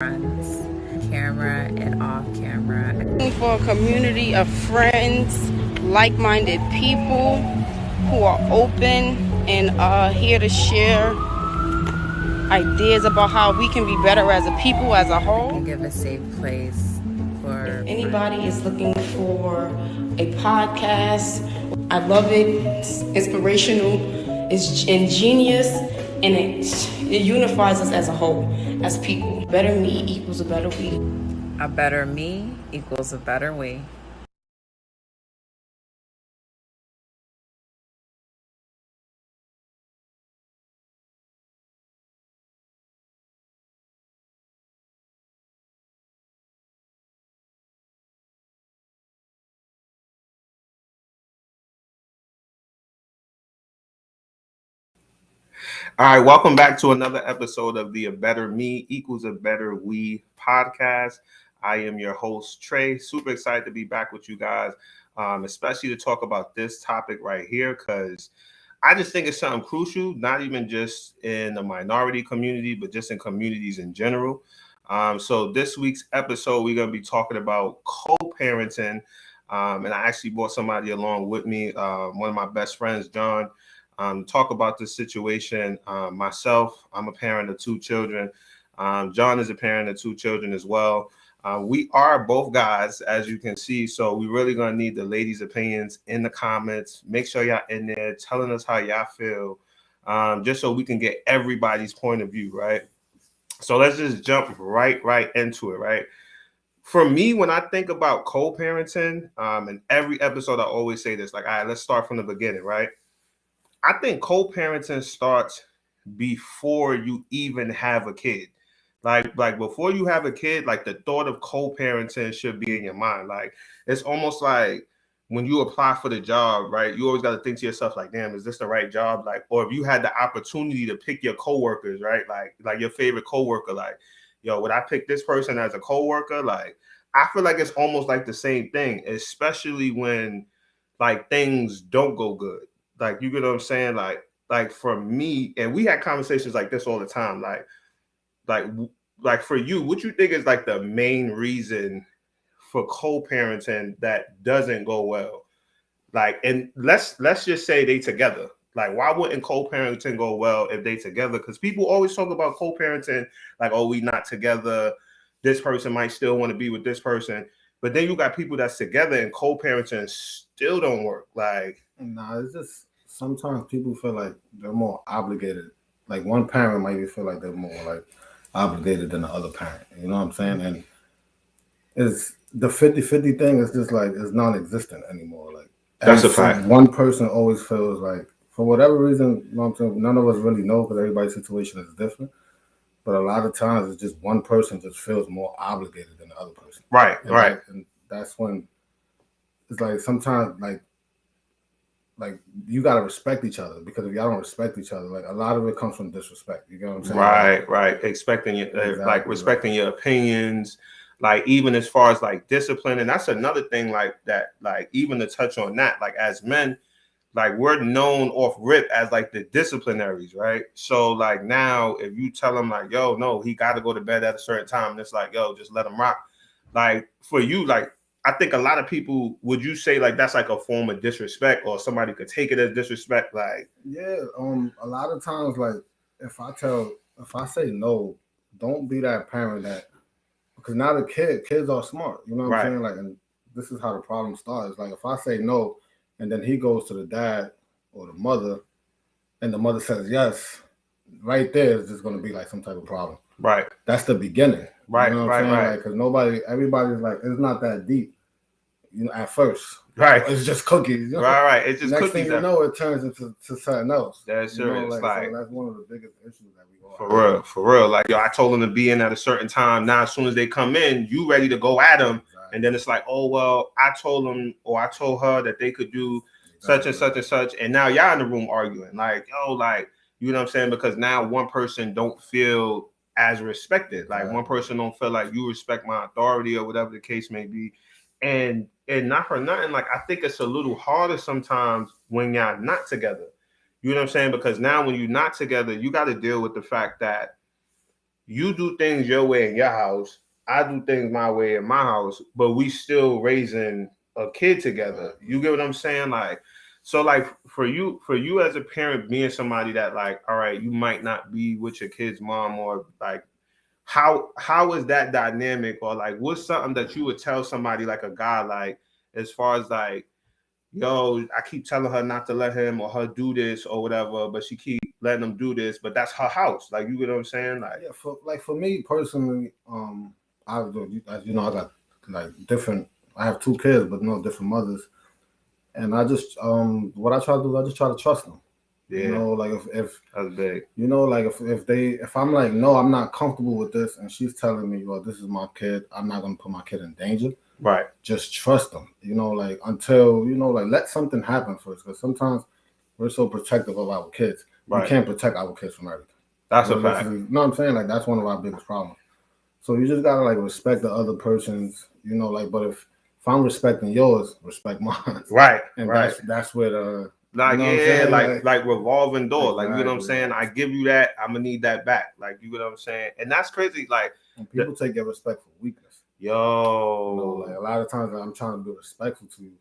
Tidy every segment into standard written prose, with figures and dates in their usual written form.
friends, camera and off camera. Looking for a community of friends, like-minded people who are open and here to share ideas about how we can be better as a people as a whole. And give a safe place for If anybody is looking for a podcast, I love it. It's inspirational, it's ingenious, and it unifies us as a whole, as people. Better me equals a better we. a better me equals a better we. All right, welcome back to another episode of the A Better Me Equals a Better We podcast. I am your host, Trey. Super excited to be back with you guys, especially to talk about this topic right here, because I just think it's something crucial, not even just in the minority community, but just in communities in general. So this week's episode, we're going to be talking about co-parenting. And I actually brought somebody along with me, one of my best friends, John. Talk about this situation. Myself, I'm a parent of two children. John is a parent of two children as well. We are both guys, as you can see. So we really gonna need the ladies' opinions in the comments. Make sure y'all in there telling us how y'all feel, just so we can get everybody's point of view, right? So let's just jump right into it, right? For me, when I think about co-parenting, in every episode, I always say this, like, all right, let's start from the beginning, right? I think co-parenting starts before you even have a kid. Like before you have a kid, like the thought of co-parenting should be in your mind. Like it's almost like when you apply for the job, right? You always got to think to yourself, like, damn, is this the right job? Like, or if you had the opportunity to pick your coworkers, right? Like your favorite coworker, like, yo, would I pick this person as a coworker? Like, I feel like it's almost like the same thing, especially when like things don't go good. Like you get what I'm saying? Like for me, and we had conversations like this all the time. Like like for you, what you think is like the main reason for co-parenting that doesn't go well? Like, and let's just say they together. Like, why wouldn't co-parenting go well if they together? Because people always talk about co-parenting, like, oh, we not together. This person might still want to be with this person, but then you got people that's together and co-parenting still don't work. Like, Nah, it's just sometimes people feel like they're more obligated. Like one parent might feel like they're more like obligated than the other parent. You know what I'm saying? And it's the 50-50 thing is just like it's non-existent anymore. Like that's a fact. one person always feels like for whatever reason, you know what I'm saying, none of us really know because everybody's situation is different. But a lot of times it's just one person just feels more obligated than the other person. Right, and right. And that's when it's like sometimes like you gotta respect each other because if y'all don't respect each other, like a lot of it comes from disrespect. You get what I'm saying? Right. Expecting you, Exactly, like respecting your opinions, like even as far as like discipline, and that's another thing like that. Like even to touch on that, like as men, like we're known off rip as like the disciplinaries, right? So like now, if you tell him like, yo, no, he got to go to bed at a certain time, and it's like, yo, just let him rock. Like for you, like I think a lot of people would you say like that's like a form of disrespect, or somebody could take it as disrespect, like yeah. A lot of times, like if I say no, don't be that parent that because now the kids are smart. You know what I'm right, saying? Like, and this is how the problem starts. Like if I say no, and then he goes to the dad or the mother, and the mother says yes, right there is just going to be like some type of problem. right, That's the beginning. right, You know what right, I'm saying? right, Like, because everybody's like, it's not that deep. You know, at first, right, it's just cookies. You know? right. It's just Next cookies. thing you know, it turns into something else. That's serious. Like, Like so that's one of the biggest issues that we all have. for real. Like yo, I told them to be in at a certain time. Now, as soon as they come in, you ready to go at them, exactly. And then it's like, oh well, I told them or I told her that they could do such and such and such, and now y'all in the room arguing. Like yo, like you know what I'm saying? Because now one person don't feel as respected. Like one person don't feel like you respect my authority or whatever the case may be. And not for nothing, like I think it's a little harder sometimes when y'all not together. You know what I'm saying? Because now when you're not together, you got to deal with the fact that you do things your way in your house, I do things my way in my house, but we still raising a kid together. You get what I'm saying? Like, so like for you as a parent, being somebody that like, all right, you might not be with your kid's mom, or like, how is that dynamic, or like what's something that you would tell somebody like a guy, like as far as like, yo, I keep telling her not to let him or her do this or whatever, but she keep letting them do this, but that's her house. Like, you get what I'm saying? Like, Yeah, for me personally, as you know, I got like different. I have 2 kids, but different mothers, and I just what I try to do, I just try to trust them. yeah, You know, like if that's big. you know, like if I'm like, no, I'm not comfortable with this, and she's telling me, well, this is my kid, I'm not gonna put my kid in danger. Right. Just trust them. You know, like until like let something happen first, because sometimes we're so protective of our kids. Right. We can't protect our kids from everything. That's a fact. You know what I'm saying? Like that's one of our biggest problems. So you just gotta like respect the other person's, like. But if I'm respecting yours, respect mine. Right. And right. That's where the like, you know like revolving door. Like, you know what I'm exactly. saying? I give you that, I'm gonna need that back. Like, you know what I'm saying? And that's crazy. Like, and people take your respect for weakness. Yo, like a lot of times I'm trying to be respectful to you.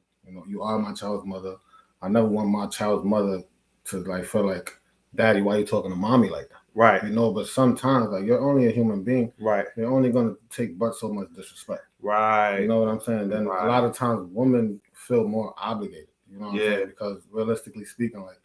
You are my child's mother. I never want my child's mother to like feel like, Daddy, why you talking to mommy like that? Right. But sometimes like you're only a human being. Right. You're only gonna take but so much disrespect. Right. You know what I'm saying? Then a lot of times women feel more obligated. You know what I'm saying? Because realistically speaking, like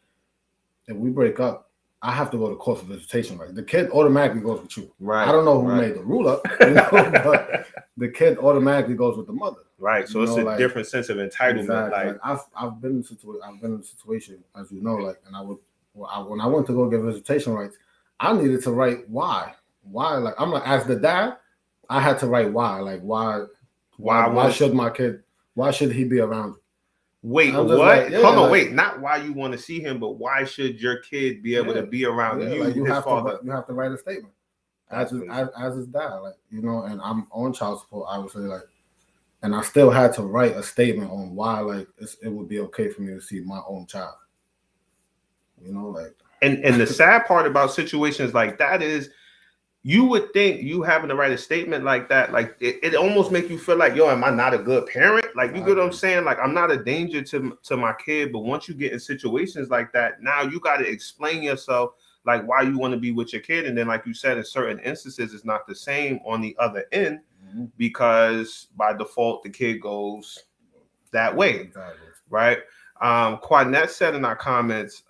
if we break up, I have to go to court for visitation. Right? The kid automatically goes with you. Right. I don't know who made the rule up, but the kid automatically goes with the mother. Right. So it's a different sense of entitlement. Exactly. Like I've been in a situation, as you know, like, and when I went to go get visitation rights, I needed to write why. Like I'm like, as the dad, I had to write why. Like why should my kid? Why should he be around you? Wait, what? Like, yeah, hold on, like, wait. Not why you want to see him, but why should your kid be able to be around you, like you his have father? You have to write a statement as his dad, like, and I'm on child support, obviously, like, and I still had to write a statement on why, like, it would be okay for me to see my own child. Like, and the sad part about situations like that is, you would think you having to write a statement like that, like it almost make you feel like, yo, am I not a good parent? Like, you get what I'm saying? Like, I'm not a danger to my kid, but once you get in situations like that, now you got to explain yourself, like why you want to be with your kid. And then, like you said, in certain instances, it's not the same on the other end, because by default, the kid goes that way. Exactly. Right? Quanette said in our comments,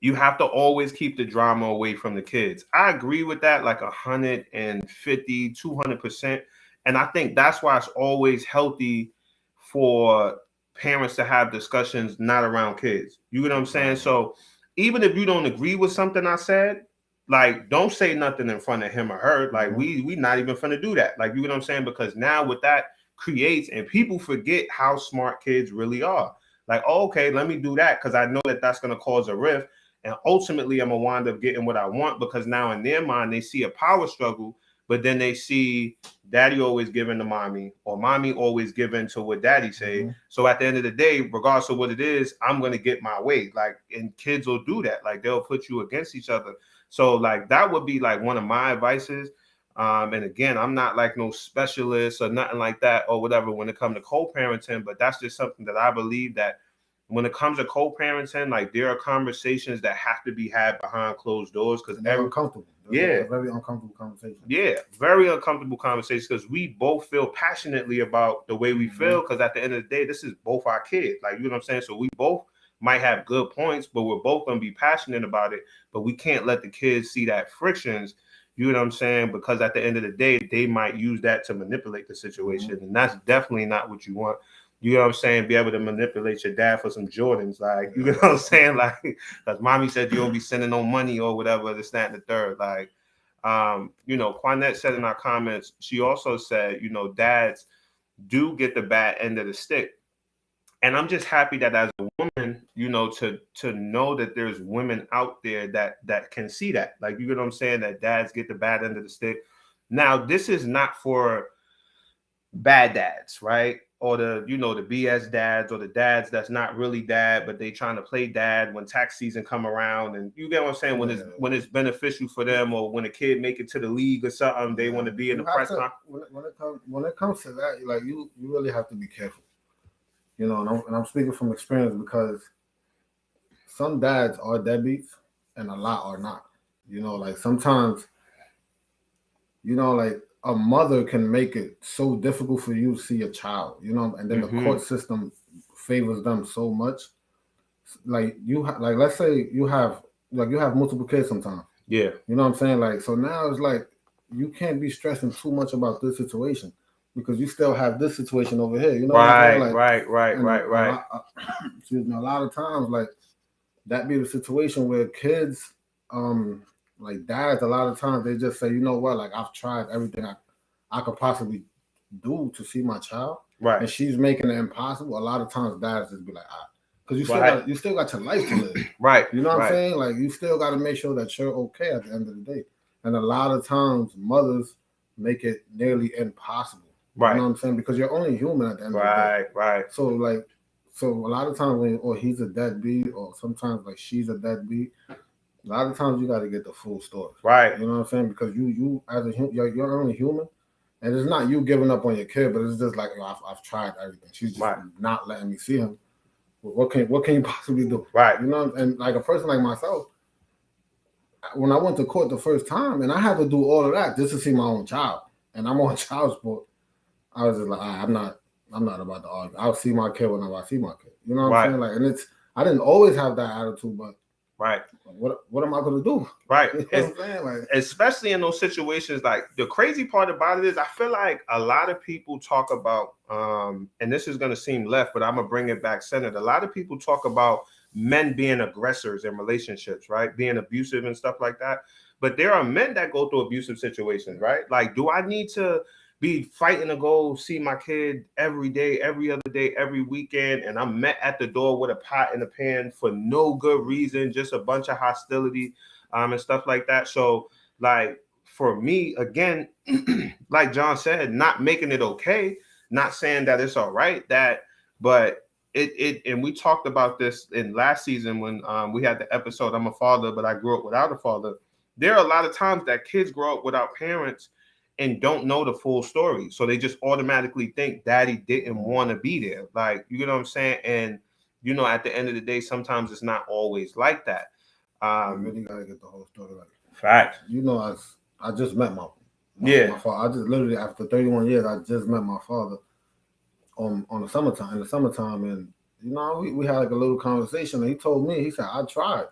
you have to always keep the drama away from the kids. I agree with that, like 150, 200%. And I think that's why it's always healthy for parents to have discussions not around kids. You get what I'm saying? So even if you don't agree with something I said, like, don't say nothing in front of him or her. Like, we not even finna do that. Like, you get what I'm saying? Because now what that creates, and people forget how smart kids really are. Like, oh, okay, let me do that because I know that that's going to cause a rift. And ultimately, I'm going to wind up getting what I want, because now in their mind, they see a power struggle, but then they see daddy always giving to mommy, or mommy always giving to what daddy say. So at the end of the day, regardless of what it is, I'm going to get my way. Like, and kids will do that. Like, they'll put you against each other. So like, that would be like one of my advices. And again, I'm not like no specialist or nothing like that or whatever when it comes to co-parenting, but that's just something that I believe that when it comes to co-parenting, like, there are conversations that have to be had behind closed doors, because they're uncomfortable. They're very uncomfortable conversations. Yeah, very uncomfortable conversations, because we both feel passionately about the way we feel, because at the end of the day, this is both our kids. Like, you know what I'm saying? So we both might have good points, but we're both going to be passionate about it, but we can't let the kids see that frictions. You know what I'm saying? Because at the end of the day, they might use that to manipulate the situation, and that's definitely not what you want. You know what I'm saying? Be able to manipulate your dad for some Jordans. Like, you know what I'm saying? Like, because mommy said you don't be sending no money or whatever, this, that, and the third. Like, Quanette said in our comments, she also said, dads do get the bad end of the stick. And I'm just happy that as a woman, to know that there's women out there that can see that. Like, you get what I'm saying? That dads get the bad end of the stick. Now, this is not for bad dads, right? or the the BS dads, or the dads that's not really dad, but they trying to play dad when tax season come around, and you get what I'm saying, when it's beneficial for them, or when a kid make it to the league or something, they want to be in the press conference. When it comes to that, like you really have to be careful, and I'm speaking from experience, because some dads are deadbeats and a lot are not. Like sometimes, like a mother can make it so difficult for you to see a child, and then the court system favors them so much. Like like let's say you have multiple kids sometimes. Yeah. You know what I'm saying? Like, so now it's like you can't be stressing too much about this situation, because you still have this situation over here. You know what I'm saying? Like, right. Excuse me. A lot of times, like, that be the situation where kids, like dads, a lot of times they just say, you know what, like I've tried everything I could possibly do to see my child, right, and she's making it impossible. A lot of times dads just be like, because you still got your life to live. Right. You know what I'm saying? Like, you still got to make sure that you're okay at the end of the day. And a lot of times mothers make it nearly impossible. Right. You know what I'm saying? Because you're only human at the end of the day. Right. So a lot of times or he's a deadbeat, or sometimes like she's a deadbeat, a lot of times you got to get the full story. Right. You know what I'm saying? Because you as a you're only human. And it's not you giving up on your kid, but it's just like, I've tried everything. She's just not letting me see him. What can you possibly do? Right. You know, and like a person like myself, when I went to court the first time, and I had to do all of that just to see my own child, and I'm on child support, I was just like, I'm not about to argue. I'll see my kid whenever I see my kid. You know what I'm saying? Like, and I didn't always have that attitude, but what am I going to do? Right. You know what I'm saying? Like, especially in those situations, like the crazy part about it is I feel like a lot of people talk about, and this is going to seem left, but I'm going to bring it back centered. A lot of people talk about men being aggressors in relationships, right? Being abusive and stuff like that. But there are men that go through abusive situations, right? Like, do I need to be fighting to go see my kid every day, every other day, every weekend, and I'm met at the door with a pot and a pan for no good reason, just a bunch of hostility, and stuff like that? So, like, for me, again, like John said, not making it okay, not saying that it's all right, but it and we talked about this in last season when we had the episode, I'm a father, but I grew up without a father. There are a lot of times that kids grow up without parents and don't know the full story. So they just automatically think daddy didn't want to be there. Like, you know what I'm saying? And, at the end of the day, sometimes it's not always like that. You really got to get the whole story right. Fact. I just met my father. I just literally, after 31 years, I just met my father in the summertime. And, we had like a little conversation, and he told me, he said, I tried.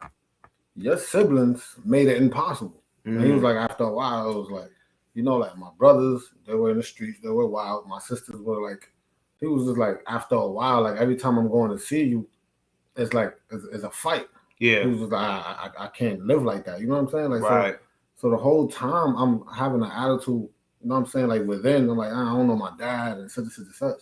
Your siblings made it impossible. Mm-hmm. And he was like, after a while, it was like, like my brothers, they were in the streets, they were wild. My sisters were like, he was just like, after a while, like every time I'm going to see you, it's like, it's a fight. Yeah. He was just like, I can't live like that. You know what I'm saying? Like, right. So the whole time I'm having an attitude, you know what I'm saying? Like within, I'm like, I don't know my dad and such and such and such.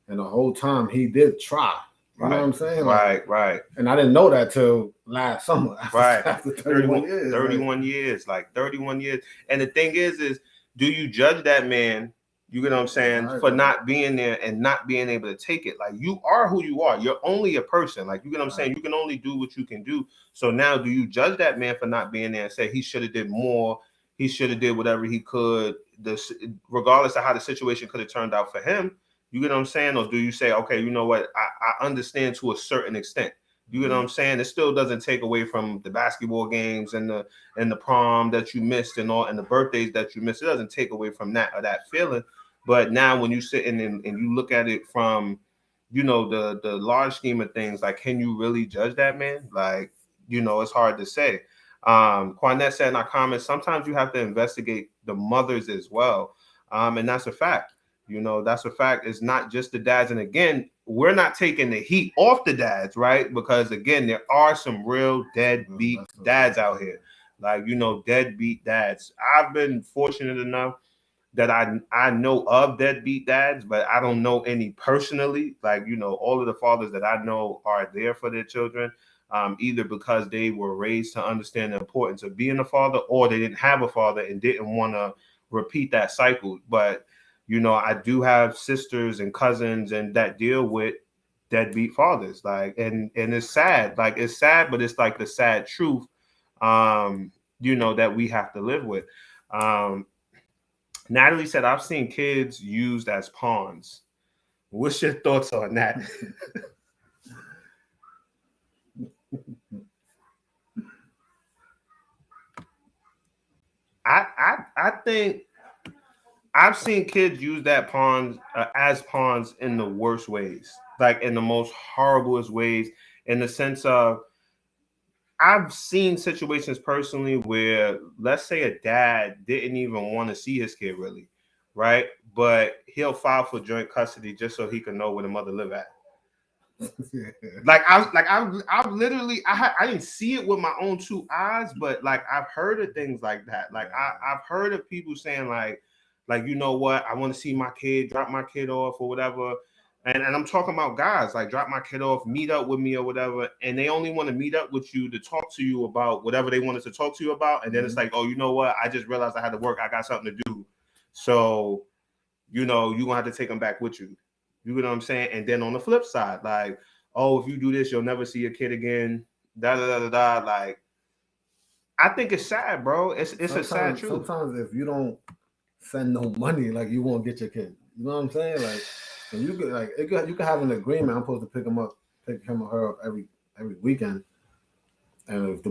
And the whole time he did try. You know what I'm saying? Like, right. And I didn't know that till last summer. After 31 years. 31 years. Like 31 years. And the thing is do you judge that man, you know what I'm saying, for not being there and not being able to take it? Like, you are who you are. You're only a person. Like, you know what I'm saying? You can only do what you can do. So now do you judge that man for not being there and say he should have did more? He should have did whatever he could, regardless of how the situation could have turned out for him. You get what I'm saying? Or do you say, okay, you know what? I understand to a certain extent. You get what I'm saying? It still doesn't take away from the basketball games and the prom that you missed and the birthdays that you missed. It doesn't take away from that or that feeling. But now when you sit and you look at it from, the large scheme of things, like, can you really judge that man? Like, it's hard to say. Quanette said in our comments, sometimes you have to investigate the mothers as well. And that's a fact. That's a fact. It's not just the dads. And again, we're not taking the heat off the dads, right? Because again, there are some real deadbeat dads out here. Like, deadbeat dads. I've been fortunate enough that I know of deadbeat dads, but I don't know any personally. Like, all of the fathers that I know are there for their children, either because they were raised to understand the importance of being a father, or they didn't have a father and didn't want to repeat that cycle. But You know, I do have sisters and cousins and that deal with deadbeat fathers. Like, and it's sad. Like, it's sad, but it's like the sad truth, you know, that we have to live with. Natalie said, I've seen kids used as pawns. What's your thoughts on that? I think I've seen kids use that pawns as pawns in the worst ways, like in the most horriblest ways, in the sense of I've seen situations personally where, let's say, a dad didn't even want to see his kid really, right? But he'll file for joint custody just so he can know where the mother live at. I've literally I didn't see it with my own two eyes, but like I've heard of things like that. Like I've heard of people saying like you know what, I want to see my kid, drop my kid off or whatever. And I'm talking about guys like drop my kid off, meet up with me or whatever, and they only want to meet up with you to talk to you about whatever they wanted to talk to you about, and then it's like, oh, you know what, I just realized I had to work, I got something to do, so you know you're gonna have to take them back with you. You know what I'm saying? And then on the flip side, like, oh, if you do this, you'll never see your kid again. Da da da da da. Like, I think it's sad, bro. It's a sad truth. Sometimes if you don't send no money, like you won't get your kid. You know what I'm saying? Like, and you could you can have an agreement. I'm supposed to pick him or her up every weekend. And if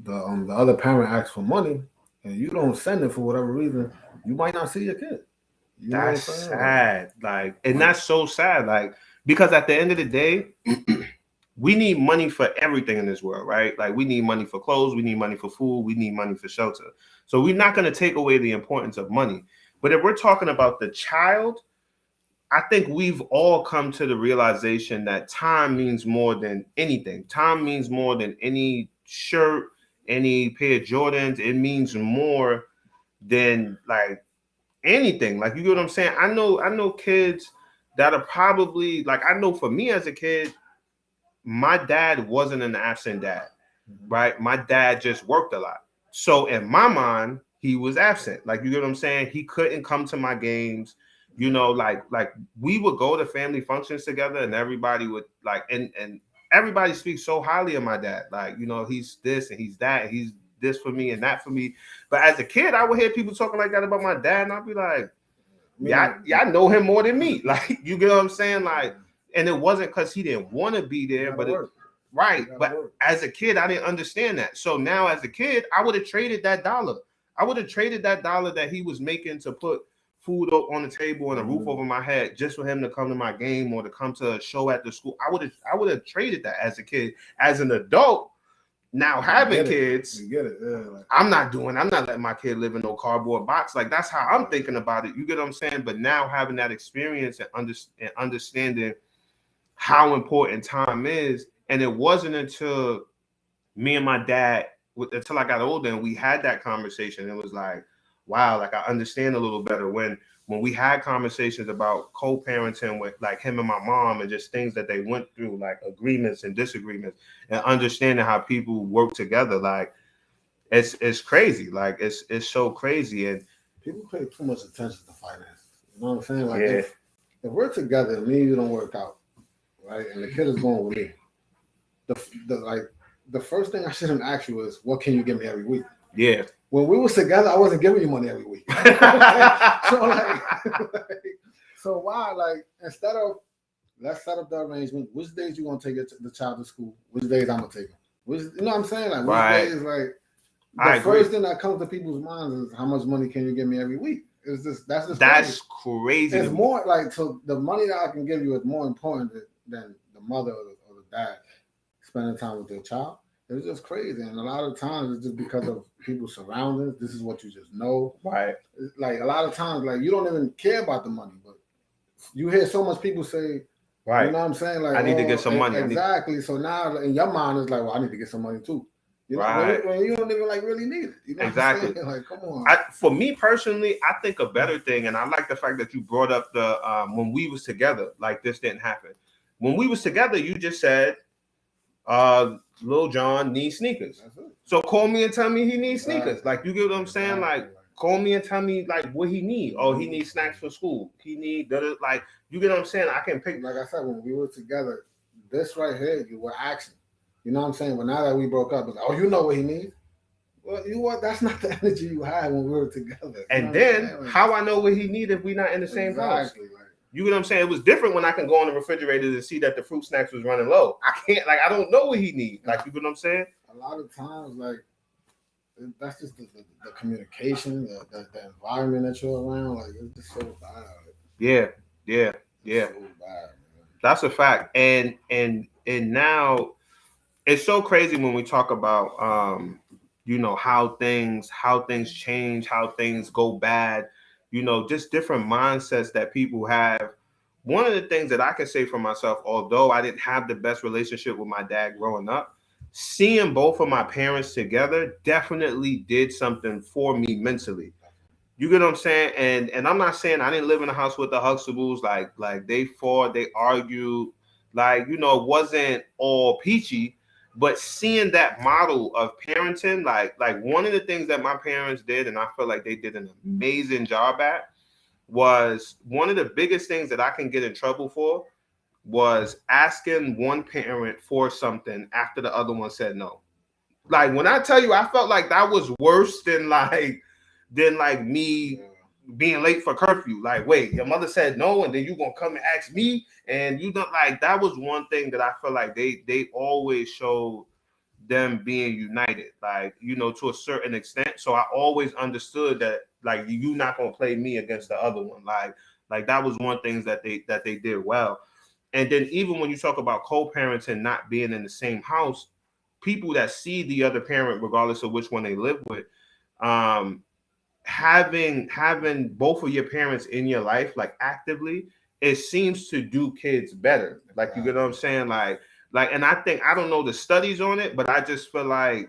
the other parent asks for money and you don't send it for whatever reason, you might not see your kid. You know that's sad. Like, and that's so sad. Like, because at the end of the day, we need money for everything in this world, right? Like, we need money for clothes, we need money for food, we need money for shelter. So we're not going to take away the importance of money. But if we're talking about the child, I think we've all come to the realization that time means more than anything. Time means more than any shirt, any pair of Jordans. It means more than like anything. Like, you get what I'm saying? I know kids that are probably like, I know for me as a kid, my dad wasn't an absent dad, right? My dad just worked a lot. So in my mind, he was absent. Like, you get what I'm saying? He couldn't come to my games. You know, like we would go to family functions together and everybody would like, and everybody speaks so highly of my dad. Like, you know, he's this and he's that, and he's this for me and that for me. But as a kid, I would hear people talking like that about my dad, and I'd be like, yeah, I know him more than me. Like, you get what I'm saying? Like, and it wasn't because he didn't want to be there, but as a kid, I didn't understand that. So now as a kid, I would have traded that dollar. I would have traded that dollar that he was making to put food on the table and a roof over my head just for him to come to my game or to come to a show at the school. I would have traded that as a kid. As an adult, now having kids, I'm not letting my kid live in no cardboard box. Like, that's how I'm thinking about it. You get what I'm saying? But now having that experience and understanding how important time is, and it wasn't until me and my dad, until I got older and we had that conversation, it was like, wow, like I understand a little better when we had conversations about co-parenting with like him and my mom and just things that they went through, like agreements and disagreements, and understanding how people work together. Like, it's crazy. Like, it's so crazy. And people pay too much attention to finance. You know what I'm saying? Like, if we're together, me and you don't work out, right? And the kid is going with me. The first thing I shouldn't ask you is, what can you give me every week? Yeah. When we was together, I wasn't giving you money every week. So why, like, instead of let's set up the arrangement, which days you gonna take the child to school, which days I'm gonna take him. You know what I'm saying? Like, which days, like, the first thing that comes to people's minds is, how much money can you give me every week? That's crazy. It's more like, so the money that I can give you is more important than the mother or the dad spending time with their child. It's just crazy. And a lot of times it's just because of people's surroundings. This is what you just know. Right. Like, a lot of times, like, you don't even care about the money, but you hear so much people say, right, you know what I'm saying? Like, I need to get some money. Exactly. So now in your mind, it's like, well, I need to get some money too. You know, when you don't even like really need it. You know exactly. What I'm saying? Like, come on. For me personally, I think a better thing, and I like the fact that you brought up the when we was together, like, this didn't happen. When we was together, you just said, Lil John needs sneakers. So call me and tell me he needs sneakers. Like, you get what I'm saying? Like, call me and tell me like what he need. Oh, he needs snacks for school. He need like, you get what I'm saying? I can pick. Like I said, when we were together, this right here, you were asking. You know what I'm saying? But now that we broke up, it's like, oh, you know what he needs. Well, you know what? That's not the energy you had when we were together. And then like, how I know what he need if we not in the same house? Like, you get what I'm saying? It was different when I can go in the refrigerator and see that the fruit snacks was running low. I can't, like, I don't know what he need. Like, you get what I'm saying? A lot of times, like, that's just the communication, the environment that you're around. Like, it's just so bad. Yeah. So bad, man. That's a fact. And now it's so crazy when we talk about you know, how things change, how things go bad, you know, just different mindsets that people have. One of the things that I can say for myself, although I didn't have the best relationship with my dad growing up, seeing both of my parents together definitely did something for me mentally. You get what I'm saying? And I'm not saying I didn't live in a house with the Huxtables. Like they fought, they argued. Like, you know, it wasn't all peachy. But seeing that model of parenting, like one of the things that my parents did, and I feel like they did an amazing job at, was one of the biggest things that I can get in trouble for was asking one parent for something after the other one said no. Like, when I tell you, I felt like that was worse than me being late for curfew. Like, wait, your mother said no, and then you gonna come and ask me, and you don't, like, that was one thing that I feel like they always showed them being united, like, you know, to a certain extent. So I always understood that, like, you not gonna play me against the other one. Like that was one thing that they did well. And then even when you talk about co-parenting not being in the same house, people that see the other parent, regardless of which one they live with, having both of your parents in your life, like, actively, it seems to do kids better. Like, you get what I'm saying? Like, and I think, I don't know the studies on it, but I just feel like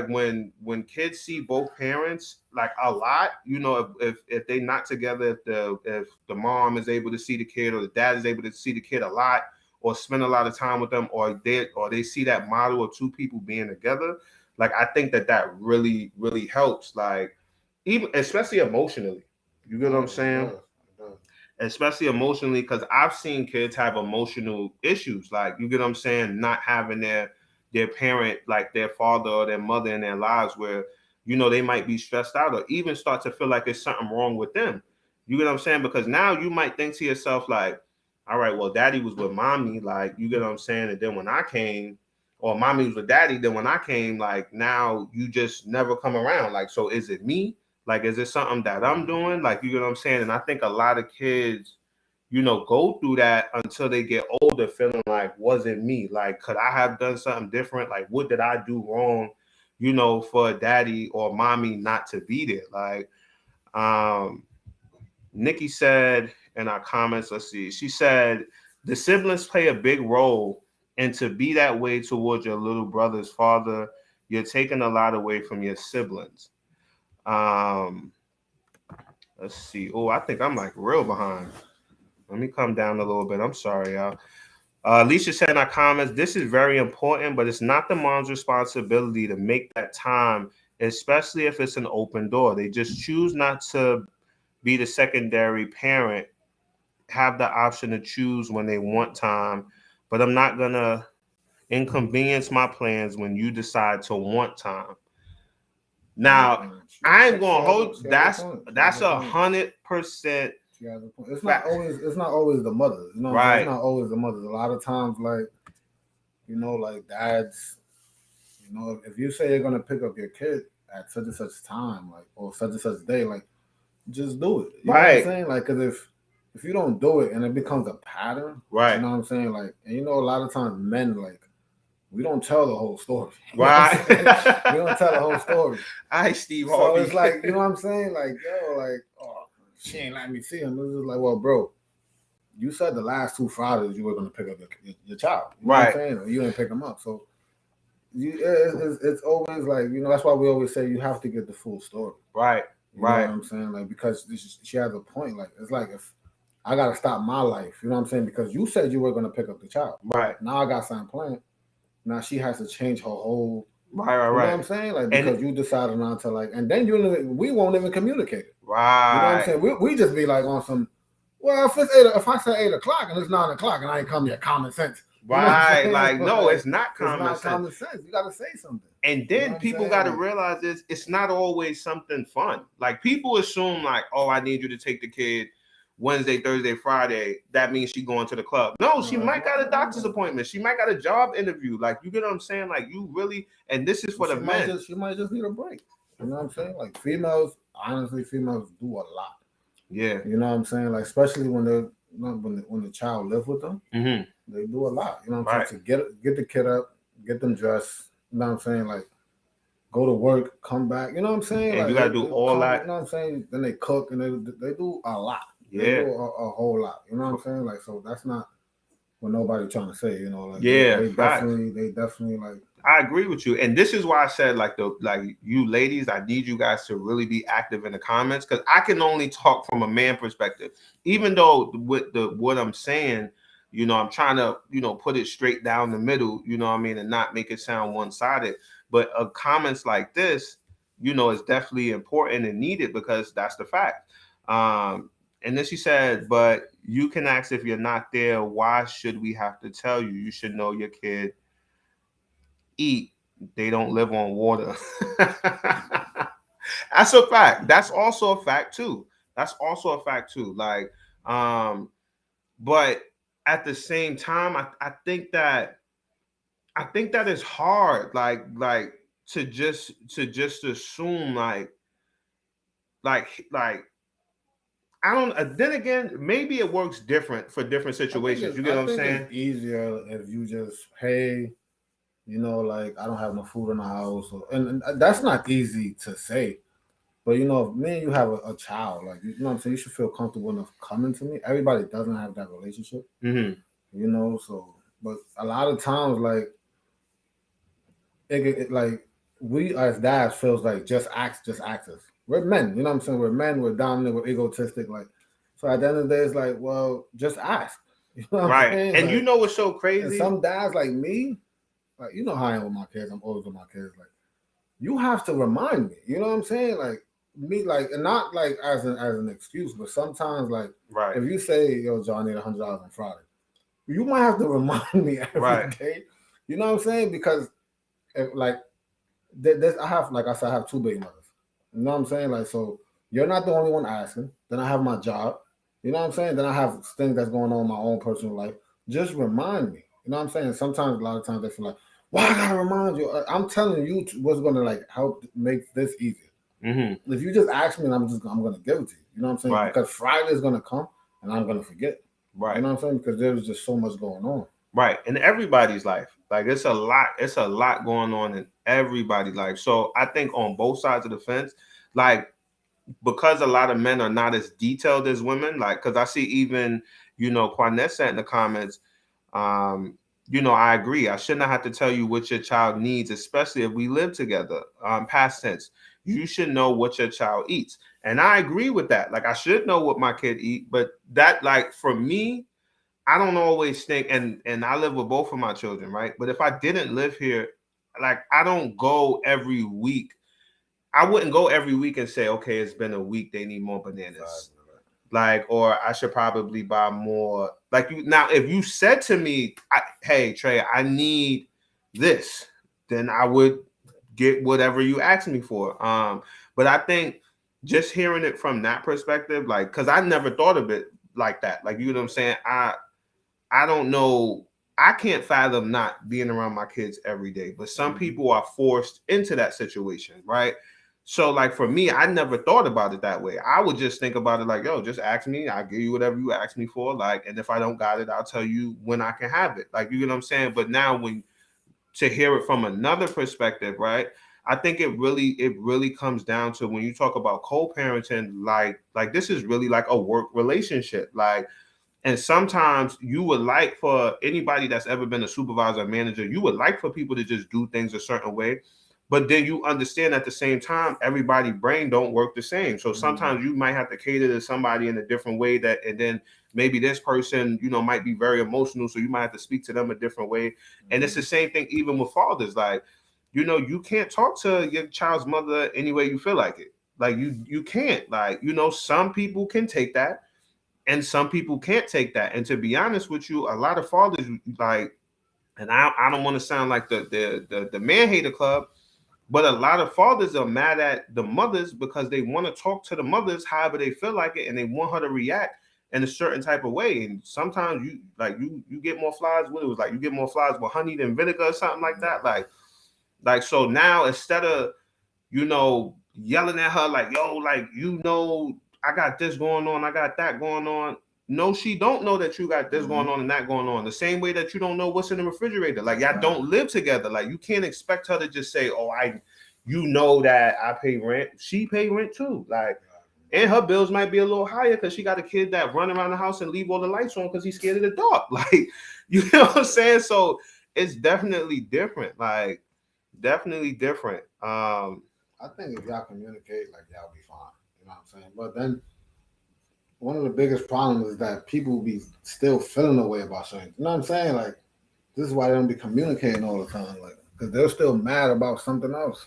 when kids see both parents like a lot, you know, if they not together, if the mom is able to see the kid, or the dad is able to see the kid a lot, or spend a lot of time with them, or they see that model of two people being together, like, I think that really, really helps, like, even especially emotionally. You get what I'm saying? Especially emotionally, because I've seen kids have emotional issues, like, you get what I'm saying, not having their parent, like their father or their mother, in their lives, where, you know, they might be stressed out or even start to feel like there's something wrong with them. You get what I'm saying? Because now you might think to yourself, like, all right, well, daddy was with mommy, like, you get what I'm saying, and then when I came, or mommy was with daddy, then when I came, like, now you just never come around. Like, so is it me? Like, is it something that I'm doing? Like, you get what I'm saying? And I think a lot of kids, you know, go through that until they get older, feeling like, was it me? Like, could I have done something different? Like, what did I do wrong, you know, for daddy or mommy not to be there? Like, Nikki said in our comments, let's see, she said, the siblings play a big role, and to be that way towards your little brother's father, you're taking a lot away from your siblings. Let's see. Oh, I think I'm like real behind. Let me come down a little bit. I'm sorry, y'all. Alicia said in our comments, this is very important, but it's not the mom's responsibility to make that time, especially if it's an open door. They just choose not to be the secondary parent, have the option to choose when they want time, but I'm not going to inconvenience my plans when you decide to want time. Now, I'm going to hold, that's 100%. It's not always the mothers. You know what I'm saying? It's not always the mothers. A lot of times, like, you know, like, dads, you know, if you say you're gonna pick up your kid at such and such time, like, or such and such day, like, just do it. You know what I'm saying? Like, because if you don't do it and it becomes a pattern, right? You know what I'm saying? Like, and you know, a lot of times men, like, we don't tell the whole story. Right. We don't tell the whole story. Steve Harvey. So it's like, you know what I'm saying? Like, yo, like, oh, she ain't let me see him. It's just like, well, bro, you said the last 2 Fridays you were going to pick up your child. You know what I'm saying? You didn't pick them up. So it's always like, you know, that's why we always say you have to get the full story. Right. You know what I'm saying? Like, because she has a point. Like, it's like, if I got to stop my life, you know what I'm saying? Because you said you were going to pick up the child. Right. Now I got something planned. Now she has to change her whole Right. You know what I'm saying? Like, because you decided not to, like, and then we won't even communicate it. Right. You know what I'm saying? We just be like on some, well, if I say 8 o'clock and it's 9 o'clock and I ain't come here, common sense. Right. You know like, no, it's not common sense. You got to say something. And then people got to realize it's not always something fun. Like, people assume like, oh, I need you to take the kid Wednesday, Thursday, Friday. That means she going to the club. No, she might got a doctor's appointment. She might got a job interview. Like, you get what I'm saying? Like, you really, and this is for the men. She might just need a break. You know what I'm saying? Like, females do a lot. Yeah. You know what I'm saying? Like, especially when the child lives with them, they do a lot. You know what I'm saying? To get the kid up, get them dressed. You know what I'm saying? Like, go to work, come back. You know what I'm saying? And like, you gotta do all that. You know what I'm saying? Then they cook and they do a lot. Yeah. They do a whole lot. You know what I'm saying? Like, so that's not what nobody trying to say. You know, like, yeah, they definitely like. I agree with you, and this is why I said like you ladies, I need you guys to really be active in the comments, because I can only talk from a man perspective. Even though with what I'm saying, you know, I'm trying to, you know, put it straight down the middle, you know what I mean, and not make it sound one-sided. But comments like this, you know, is definitely important and needed, because that's the fact. And then she said, but you can ask if you're not there, why should we have to tell you? You should know your kid eat. They don't live on water. That's a fact. That's also a fact too. Like, but at the same time, I think that it's hard, like to just assume like I don't. Then again, maybe it works different for different situations. You get what I'm saying? It's easier if you just, hey, you know, like, I don't have no food in the house, and that's not easy to say. But, you know, if me and you have a child, like, you know what I'm saying, you should feel comfortable enough coming to me. Everybody doesn't have that relationship, you know. So, but a lot of times, like, like, we as dads feels like just ask us. We're men, you know what I'm saying? We're men, we're dominant, we're egotistic. Like, so at the end of the day, it's like, well, just ask. You know what I'm saying? And like, you know what's so crazy? And some dads like me, like, you know how I am with my kids. I'm always with my kids. Like, you have to remind me. You know what I'm saying? Like, me, like, and not like as an excuse, but sometimes, like, if you say, yo, John, I need $100 on Friday, you might have to remind me every day. You know what I'm saying? Because like, I have, like I said, I have 2 baby mothers. You know what I'm saying? Like, so you're not the only one asking. Then I have my job. You know what I'm saying? Then I have things that's going on in my own personal life. Just remind me. You know what I'm saying? Sometimes, a lot of times, they feel like, why I gotta remind you? I'm telling you what's gonna, like, help make this easier. If you just ask me, and I'm gonna give it to you. You know what I'm saying? Because Friday is gonna come, and I'm gonna forget. You know what I'm saying? Because there's just so much going on. In everybody's life. Like, it's a lot going on in everybody's life. So I think on both sides of the fence, like, because a lot of men are not as detailed as women, like, because I see even, you know, Quanette said in the comments, you know, I agree. I should not have to tell you what your child needs, especially if we live together. Past tense, you should know what your child eats. And I agree with that. Like, I should know what my kid eat, but that, like, for me, I don't always think, and I live with both of my children, right? But if I didn't live here, like, I don't go every week. I wouldn't go every week and say, okay, it's been a week, they need more bananas. Like, or I should probably buy more. Like, now, if you said to me, hey, Trey, I need this, then I would get whatever you asked me for. But I think just hearing it from that perspective, like, because I never thought of it like that. Like, you know what I'm saying? I don't know. I can't fathom not being around my kids every day, but some people are forced into that situation, right? So, like, for me, I never thought about it that way. I would just think about it like, yo, just ask me. I'll give you whatever you ask me for. Like, and if I don't got it, I'll tell you when I can have it. Like, you get what I'm saying? But now, to hear it from another perspective, right? I think it really comes down to, when you talk about co-parenting, like this is really like a work relationship. Like, and sometimes you would like, for anybody that's ever been a supervisor or manager, you would like for people to just do things a certain way. But then you understand at the same time, everybody's brain don't work the same. So sometimes you might have to cater to somebody in a different way, and then maybe this person, you know, might be very emotional. So you might have to speak to them a different way. And it's the same thing even with fathers. Like, you can't talk to your child's mother any way you feel like it. Like you can't. Like, some people can take that and some people can't take that. And to be honest with you, a lot of fathers, like, and I don't want to sound like the man hater club, but a lot of fathers are mad at the mothers because they want to talk to the mothers however they feel like it, and they want her to react in a certain type of way. And sometimes you get more flies. What it was like, you get more flies with honey than vinegar or something like that. Like so now, instead of yelling at her like, yo, like, I got this going on, I got that going on. No, she don't know that you got this going on and that going on. The same way that you don't know what's in the refrigerator. Like, y'all don't live together. Like, you can't expect her to just say, oh, that I pay rent. She pay rent too. Like, and her bills might be a little higher because she got a kid that run around the house and leave all the lights on because he's scared of the dark. Like, you know what I'm saying? So it's definitely different. Like, definitely different. I think if y'all communicate, like, y'all be fine. You know what I'm saying? But then one of the biggest problems is that people be still feeling a way about something. You know what I'm saying? Like, this is why they don't be communicating all the time. Like, because they're still mad about something else.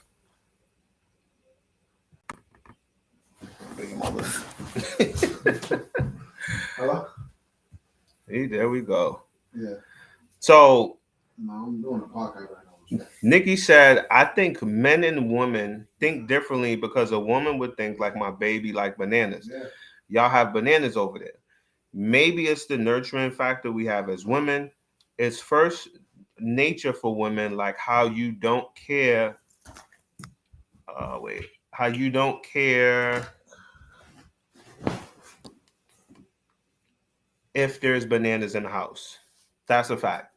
Big mothers. Hello? Hey, there we go. Yeah. So, no, I'm doing a podcast right now. Nikki said, I think men and women think differently because a woman would think like my baby like bananas. Yeah. Y'all have bananas over there. Maybe it's the nurturing factor we have as women. It's first nature for women, like how you don't care. How you don't care if there's bananas in the house. That's a fact.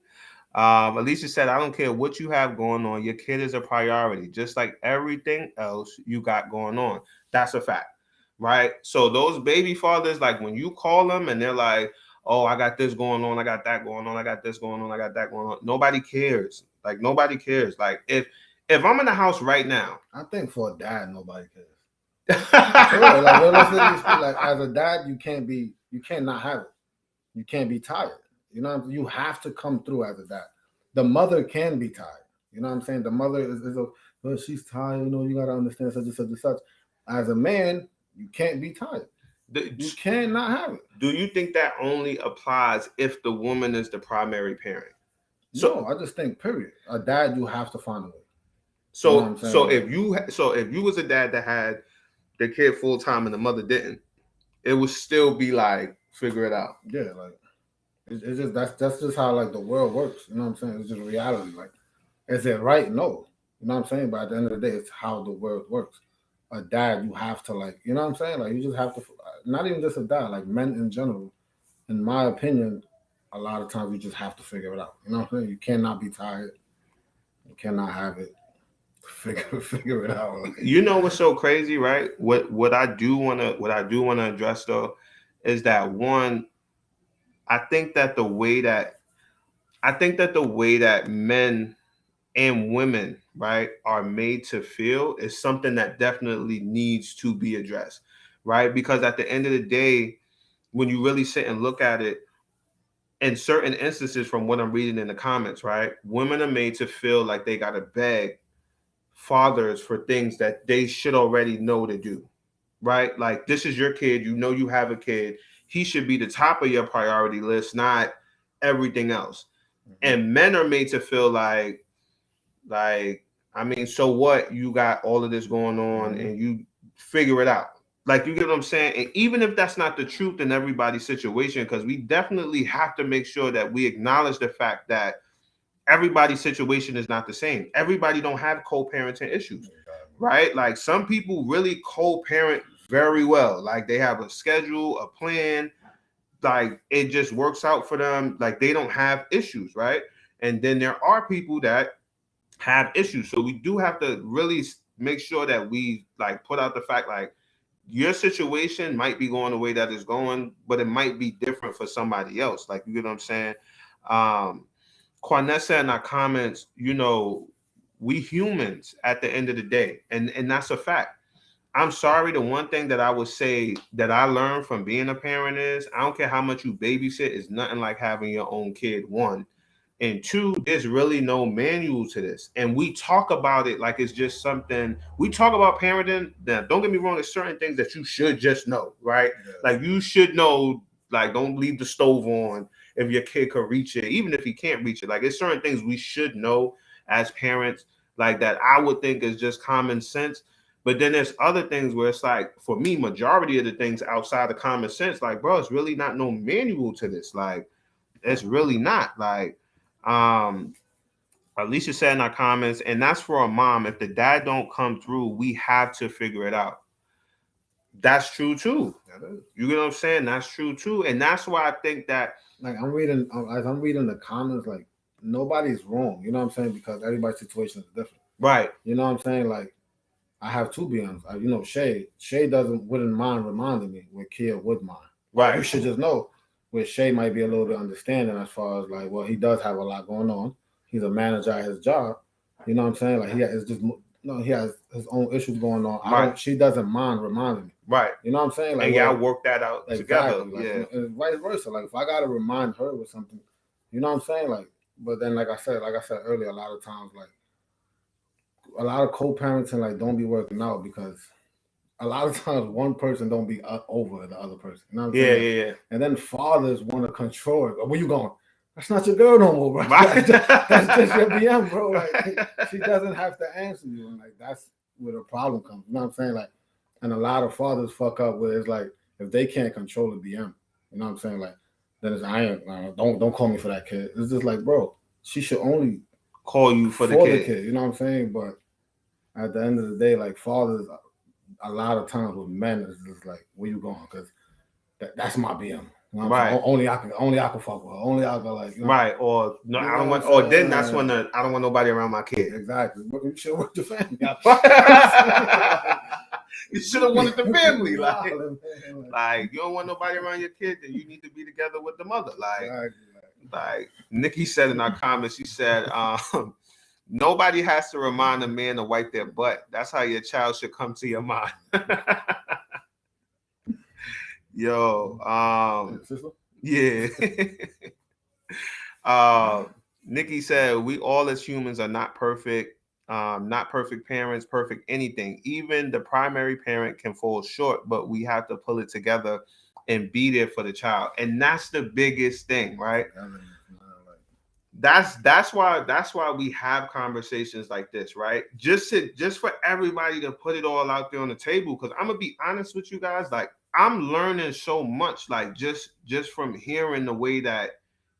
Alicia said, I don't care what you have going on. Your kid is a priority, just like everything else you got going on. That's a fact, right? So those baby fathers, like when you call them and they're like, oh, I got this going on, I got that going on, I got this going on, I got that going on. Nobody cares. Like, nobody cares. Like, if I'm in the house right now. I think for a dad, nobody cares. Like, realistically, like, as a dad, you can't not have it. You can't be tired. You know, you have to come through as a dad. The mother can be tired. You know what I'm saying? The mother is she's tired. You know, you got to understand such and such and such. As a man, you can't be tired. You cannot have it. Do you think that only applies if the woman is the primary parent? So I just think, period. A dad, you have to find a way. So, you know if you was a dad that had the kid full time and the mother didn't, it would still be like, figure it out. Yeah, like. It's just that's just how, like, the world works. You know what I'm saying? It's just reality. Like, is it right? No. You know what I'm saying? But at the end of the day, it's how the world works. A dad, you have to, like, you know what I'm saying? Like, you just have to, not even just a dad, like men in general, in my opinion, a lot of times you just have to figure it out. You know what I'm saying? You cannot be tired. You cannot have it. Figure it out. Like, you know what's so crazy, right? What I do want to address though is that, one, I think that the way that men and women, right, are made to feel is something that definitely needs to be addressed, right? Because at the end of the day, when you really sit and look at it, in certain instances, from what I'm reading in the comments, right, women are made to feel like they got to beg fathers for things that they should already know to do, right? Like, this is your kid, you know, you have a kid. He should be the top of your priority list, not everything else. Mm-hmm. And men are made to feel like, I mean, so what? You got all of this going on, and you figure it out. Like, you get what I'm saying? And even if that's not the truth in everybody's situation, because we definitely have to make sure that we acknowledge the fact that everybody's situation is not the same. Everybody don't have co-parenting issues, right? Like, some people really co-parent very well. Like, they have a schedule, a plan, like, it just works out for them. Like, they don't have issues, right? And then there are people that have issues. So we do have to really make sure that we, like, put out the fact, like, your situation might be going the way that it's going, but it might be different for somebody else. Like, you get what I'm saying? Quanessa in our comments, you know, we humans at the end of the day, and that's a fact. I'm sorry, the one thing that I would say that I learned from being a parent is, I don't care how much you babysit, is nothing like having your own kid. One, And two, there's really no manual to this. And we talk about it like it's just something. We talk about parenting. Now, don't get me wrong, there's certain things that you should just know, right? Yeah. Like you should know, like don't leave the stove on if your kid could reach it, even if he can't reach it. Like there's certain things we should know as parents, like that I would think is just common sense. But then there's other things where it's like, for me, majority of the things outside of common sense, like, bro, it's really not no manual to this. Like, it's really not. Like, Alicia said in our comments, and that's for a mom. If the dad don't come through, we have to figure it out. That's true too. You get what I'm saying? That's true too. And that's why I think that, like, I'm reading the comments, like, nobody's wrong. You know what I'm saying? Because everybody's situation is different. Right. You know what I'm saying? Like, I have two BMs. You know, Shay wouldn't mind reminding me where Kia would mind. Right. You should just know where Shay might be a little bit understanding as far as like, well, he does have a lot going on. He's a manager at his job. You know what I'm saying? Like he has his own issues going on. Right. She doesn't mind reminding me. Right. You know what I'm saying? Like, and y'all work that out together. Like, yeah. And vice versa. Like if I gotta remind her with something, you know what I'm saying? Like, but then like I said earlier, a lot of times, like a lot of co-parenting like don't be working out because a lot of times one person don't be over the other person. You know what I'm saying? Yeah. And then fathers want to control it. Where you going? That's not your girl no more, bro. Right. That's just your BM, bro. Like she doesn't have to answer you, and like that's where the problem comes. You know what I'm saying? Like, and a lot of fathers fuck up where it's like if they can't control the BM, you know what I'm saying? Like, then it's don't call me for that kid. It's just like, bro, she should only call you for the kid. You know what I'm saying? But at the end of the day, like fathers, a lot of times with men is just like, where you going? Because that's my BM. You know right. Only I can fuck with her. Only I can like. You know? Right. Or no, I don't want. Or then that's when I don't want nobody around my kid. Exactly. But you should work the family. You should have wanted the family. Like you don't want nobody around your kid, then you need to be together with the mother. Like Nikki said in our comments, she said, nobody has to remind a man to wipe their butt. That's how your child should come to your mind. Yo, yeah. Nikki said, we all as humans are not perfect parents, perfect anything. Even the primary parent can fall short, but we have to pull it together and be there for the child. And that's the biggest thing, right? That's why we have conversations like this, right? Just for everybody to put it all out there on the table. Because I'm gonna be honest with you guys, like I'm learning so much, like just from hearing the way that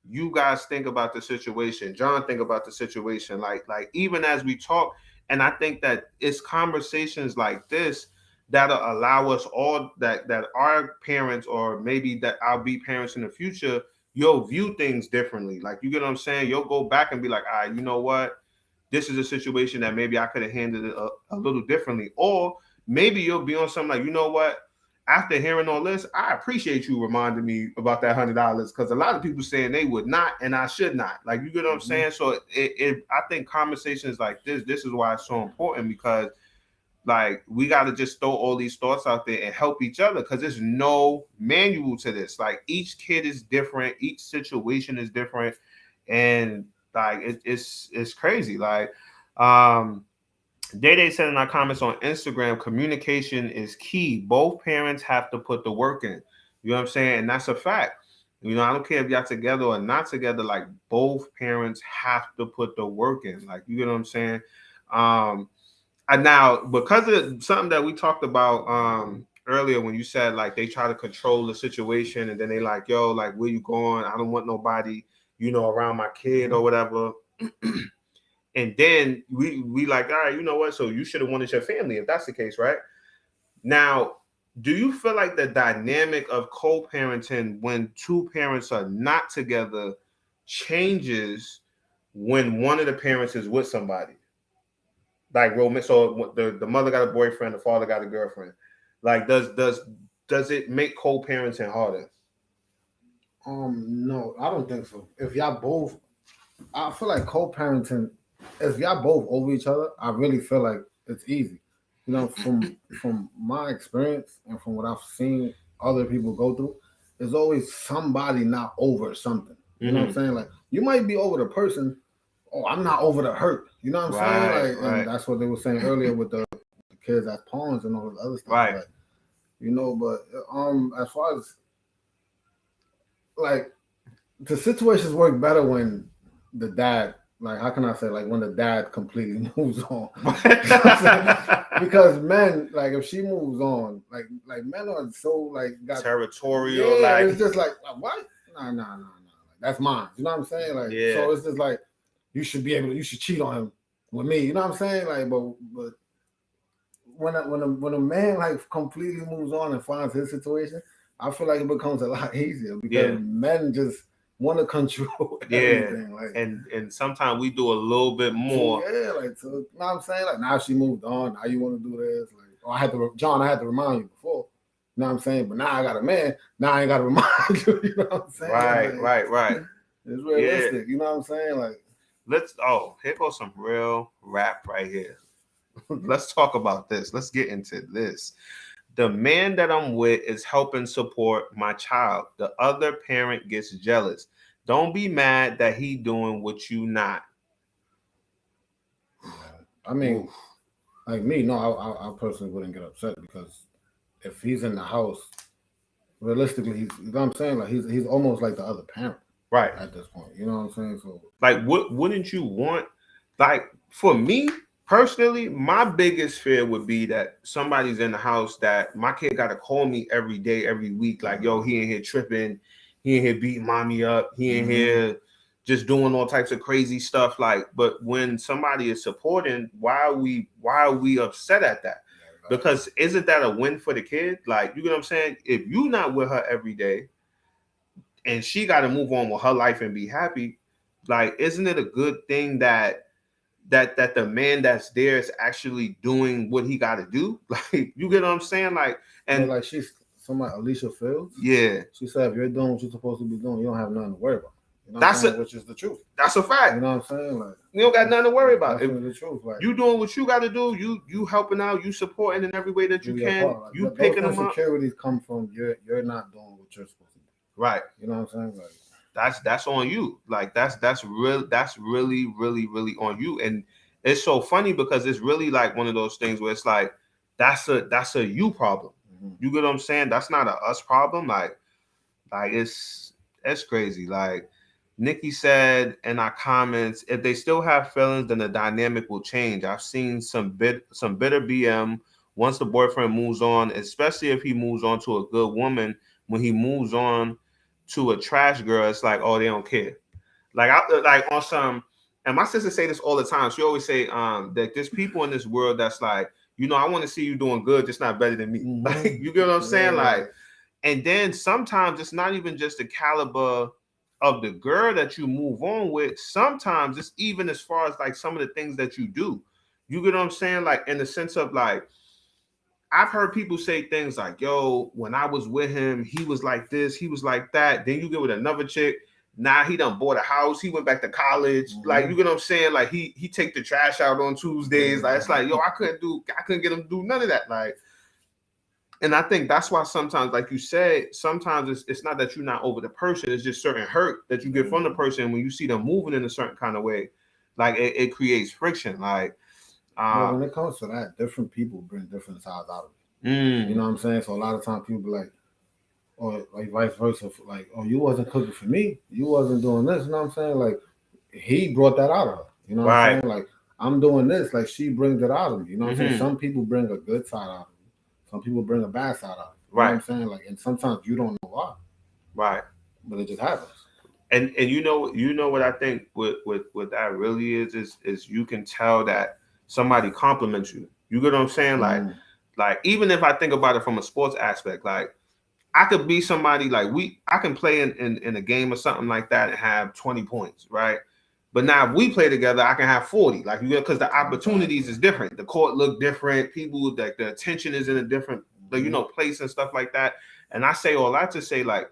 you guys think about the situation, John think about the situation, like even as we talk. And I think that it's conversations like this that'll allow us all that our parents, or maybe that I'll be parents in the future, you'll view things differently. Like, you get what I'm saying? You'll go back and be like, all right, you know what? This is a situation that maybe I could have handled it a little differently. Or maybe you'll be on something like, you know what? After hearing all this, I appreciate you reminding me about that $100, because a lot of people saying they would not, and I should not. Like, you get what I'm saying? So I think conversations like this is why it's so important, because like we got to just throw all these thoughts out there and help each other, because there's no manual to this. Like each kid is different, each situation is different, and like it's crazy. Like Day said in our comments on Instagram, communication is key. Both parents have to put the work in. You know what I'm saying? And that's a fact. You know, I don't care if y'all together or not together, like both parents have to put the work in. Like, you get what I'm saying? And now, because of something that we talked about earlier, when you said like they try to control the situation, and then they like, yo, like, where you going? I don't want nobody, you know, around my kid or whatever. And then we like, all right, you know what? So you should have wanted your family if that's the case, right? Now, do you feel like the dynamic of co-parenting when two parents are not together changes when one of the parents is with somebody? Like romance, so the mother got a boyfriend, the father got a girlfriend. Like, does it make co-parenting harder? No, I don't think so. If y'all both, I feel like co-parenting, if y'all both over each other, I really feel like it's easy. You know, from my experience and from what I've seen other people go through, there's always somebody not over something. You know what I'm saying? Like, you might be over the person. Oh, I'm not over the hurt. You know what I'm saying? Like, and that's what they were saying earlier with the kids as pawns and all the other stuff. Right. Like, you know, but as far as like the situations work better when the dad, like, how can I say, like when the dad completely moves on. Because men, like, if she moves on, like men are so like got territorial. Yeah, like it's just like what? No. Like, that's mine. You know what I'm saying? Like, so it's just like you should cheat on him with me. You know what I'm saying? Like, but when a man like completely moves on and finds his situation, I feel like it becomes a lot easier because men just want to control everything. Like, and sometimes we do a little bit more. Yeah, like, so, you know what I'm saying? Like, now she moved on. Now you want to do this? Like, oh, I had to remind you before. You know what I'm saying? But now I got a man. Now I ain't got to remind you. You know what I'm saying? Right. It's realistic. You know what I'm saying? Like, here goes some real rap right here. Let's talk about this. Let's get into this. The man that I'm with is helping support my child. The other parent gets jealous. Don't be mad that he doing what you not. I mean, like me, no, I personally wouldn't get upset because if he's in the house, realistically, you know what I'm saying? Like, he's almost like the other parent, right? At this point, you know what I'm saying? So, like, wouldn't you want? Like, for me personally, my biggest fear would be that somebody's in the house that my kid got to call me every day, every week, like, yo, he in here tripping, he in here beating mommy up, he in here just doing all types of crazy stuff. Like, but when somebody is supporting, why are we upset at that? Because isn't that a win for the kid? Like, you get what I'm saying? If you're not with her every day and she got to move on with her life and be happy, like, isn't it a good thing that the man that's there is actually doing what he got to do? Like, you get what I'm saying? Like, and like, she's somebody, Alicia Fields. Yeah, she said, if you're doing what you're supposed to be doing, you don't have nothing to worry about. You know which is the truth. That's a fact. You know what I'm saying? Like, you don't got nothing to worry about. That's the truth. Like, you doing what you got to do, you helping out, you supporting in every way that you can. Like, you picking them up. Insecurities come from you're not doing what you're supposed to do. Right. You know what I'm saying? Like, that's on you. Like, that's really on you. And it's so funny because it's really like one of those things where it's like that's a you problem. You get what I'm saying? That's not a us problem. Like it's crazy. Like, Nikki said in our comments, if they still have feelings, then the dynamic will change. I've seen some bitter BM once the boyfriend moves on, especially if he moves on to a good woman. When he moves on to a trash girl, it's like, oh, they don't care. Like, on some, and my sister say this all the time. She always say that there's people in this world that's like, I want to see you doing good, just not better than me. Like, you get what I'm saying? Like, and then sometimes it's not even just the caliber of the girl that you move on with. Sometimes it's even as far as like some of the things that you do. You get what I'm saying? Like, in the sense of like, I've heard people say things like, yo, when I was with him, he was like this, he was like that. Then you get with another chick. Now he done bought a house. He went back to college. Like, you get what I'm saying? Like, he take the trash out on Tuesdays. Like, it's like, yo, I couldn't get him to do none of that. Like, and I think that's why sometimes, like you said, sometimes it's not that you're not over the person. It's just certain hurt that you get from the person when you see them moving in a certain kind of way. Like, it creates friction. Like, when it comes to that, different people bring different sides out of it. You know what I'm saying? So a lot of times people be like, or like vice versa, like, oh, you wasn't cooking for me. You wasn't doing this. You know what I'm saying? Like, he brought that out of her. You know what I'm saying? Like, I'm doing this. Like, she brings it out of me. You know what I'm saying? Some people bring a good side out of me. Some people bring a bad side out of me. You know what I'm saying? Like, and sometimes you don't know why. Right. But it just happens. And you know what I think with that really is you can tell that somebody compliments you. You get what I'm saying? Like even if I think about it from a sports aspect, like I could be somebody like I can play in a game or something like that and have 20 points, right? But now if we play together, I can have 40. Like, because the opportunities is different. The court look different. People, like, the attention is in a different, like, place and stuff like that. And I say all that to say, like,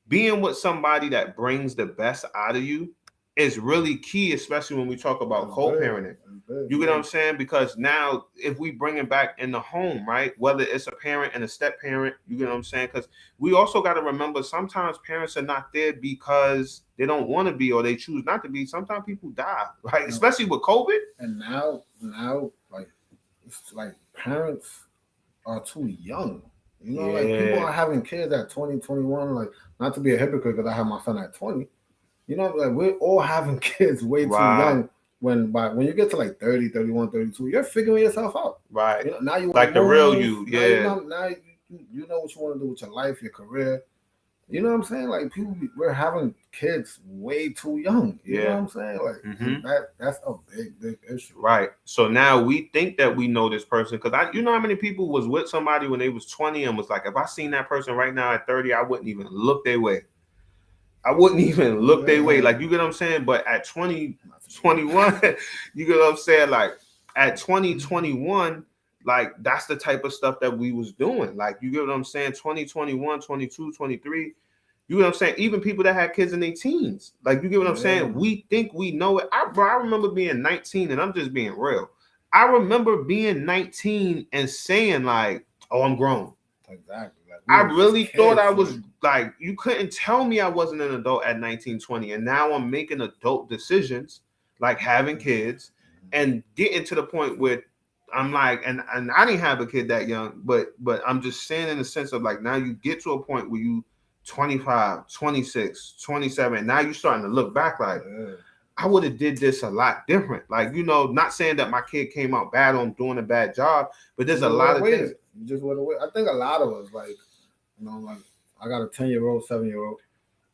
being with somebody that brings the best out of you is really key, especially when we talk about co-parenting. You get what I'm saying? Because now, if we bring it back in the home, right? Whether it's a parent and a step parent, you get what I'm saying? Because we also got to remember sometimes parents are not there because they don't want to be or they choose not to be. Sometimes people die, right? Especially with COVID. And now, like it's like parents are too young. You know, like people are having kids at 20, 21. Like, not to be a hypocrite because I have my son at 20. You know, like we're all having kids way too young. When you get to like 30, 31, 32, you're figuring yourself out. Right. You know, now you like the real you. Now you know what you want to do with your life, your career. You know what I'm saying? Like we're having kids way too young. You know what I'm saying? Like that's a big issue. Right. So now we think that we know this person because you know how many people was with somebody when they was 20 and was like, if I seen that person right now at 30, I wouldn't even look their way. I wouldn't even look their way. Like, you get what I'm saying? But at 20, 21, you get what I'm saying? Like at 20, 21, like that's the type of stuff that we was doing. Like, you get what I'm saying? 20, 21, 22, 23. You know what I'm saying? Even people that had kids in their teens. Like, you get what I'm saying? We think we know it. I remember being 19, and I'm just being real. I remember being 19 and saying like, oh, I'm grown. Exactly. I really thought I was like, you couldn't tell me I wasn't an adult at 19, 20. And now I'm making adult decisions, like having kids and getting to the point where I'm like, and I didn't have a kid that young, but I'm just saying in the sense of like, now you get to a point where you 25, 26, 27. Now you're starting to look back like, I would have did this a lot different. Like, you know, not saying that my kid came out bad on doing a bad job, but there's a lot of things. You just would have waited. I think a lot of us, like, you know, like I got a 10-year-old, 7-year-old.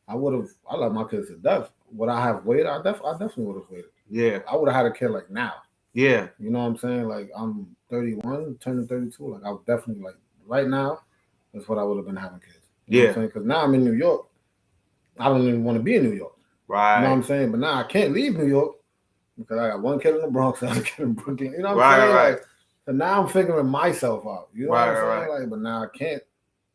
I love my kids to death. Would I have waited? I definitely would have waited. Yeah. I would have had a kid like now. Yeah. You know what I'm saying? Like, I'm 31, turning 32. Like, I would definitely, like, right now, that's what I would have been having kids. You know what I'm saying? Because now I'm in New York. I don't even want to be in New York. Right. You know what I'm saying? But now I can't leave New York because I got one kid in the Bronx, another kid in Brooklyn. You know what I'm saying? Right. Like, so now I'm figuring myself out. You know what I'm saying? Like, but now I can't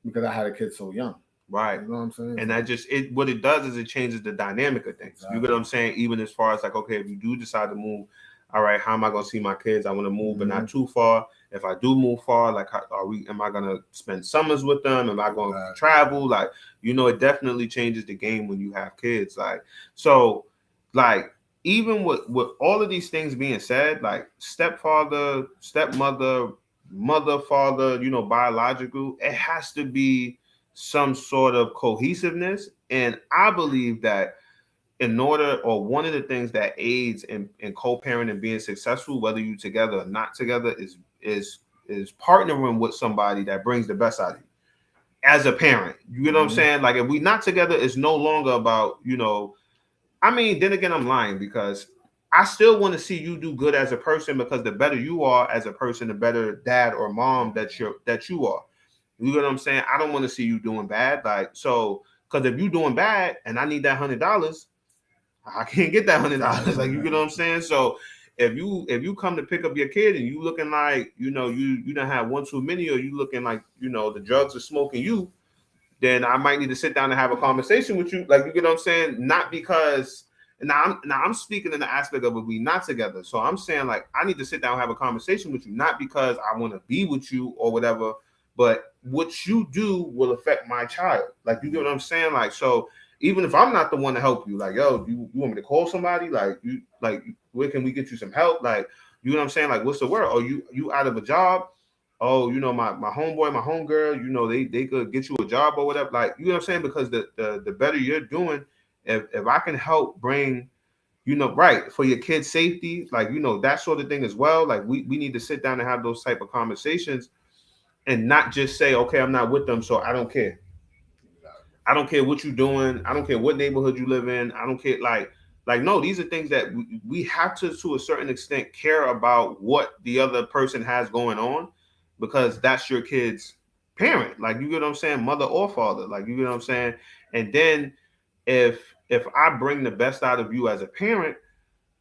because I had a kid so young. Right. You know what I'm saying? And that just what it does is it changes the dynamic of things. Exactly. You get what I'm saying? Even as far as like, okay, if you do decide to move, all right, how am I gonna see my kids? I want to move, but not too far. If I do move far, like, am I gonna spend summers with them? Am I gonna travel? Like, you know, it definitely changes the game when you have kids. Like, so, like, even with all of these things being said, like stepfather, stepmother, mother, father, you know, biological, it has to be some sort of cohesiveness. And I believe that in order, or one of the things that aids in co-parenting and being successful, whether you together or not together, is partnering with somebody that brings the best out of you as a parent. You get what I'm saying? Like, if we not together, it's no longer about, you know, I mean, then again, I'm lying because I still want to see you do good as a person, because the better you are as a person, the better dad or mom that you are. You get what I'm saying? I don't want to see you doing bad. Like, so, because if you doing bad and I need that $100, I can't get that $100. Like, you get what I'm saying? So if you come to pick up your kid and you looking like, you know, you don't have one too many, or you looking like, you know, the drugs are smoking you, then I might need to sit down and have a conversation with you. Like, you get what I'm saying? Not because now I'm speaking in the aspect of if we not together. So I'm saying, like, I need to sit down and have a conversation with you, not because I want to be with you or whatever, but what you do will affect my child. Like, you get what I'm saying? Like, so even if I'm not the one to help you, like, yo, you want me to call somebody? Like, where can we get you some help? Like, you know what I'm saying? Like, what's the word? Oh, you out of a job? Oh, you know, my homeboy, my homegirl, you know, they could get you a job or whatever. Like, you know what I'm saying? Because the better you're doing, if I can help bring, you know, right, for your kid's safety, like, you know, that sort of thing as well. Like, we need to sit down and have those type of conversations and not just say, okay, I'm not with them, so I don't care. I don't care what you're doing. I don't care what neighborhood you live in. I don't care. Like, no, these are things that we have to a certain extent, care about what the other person has going on, because that's your kid's parent. Like, you get what I'm saying? Mother or father. Like, you get what I'm saying? And then if I bring the best out of you as a parent,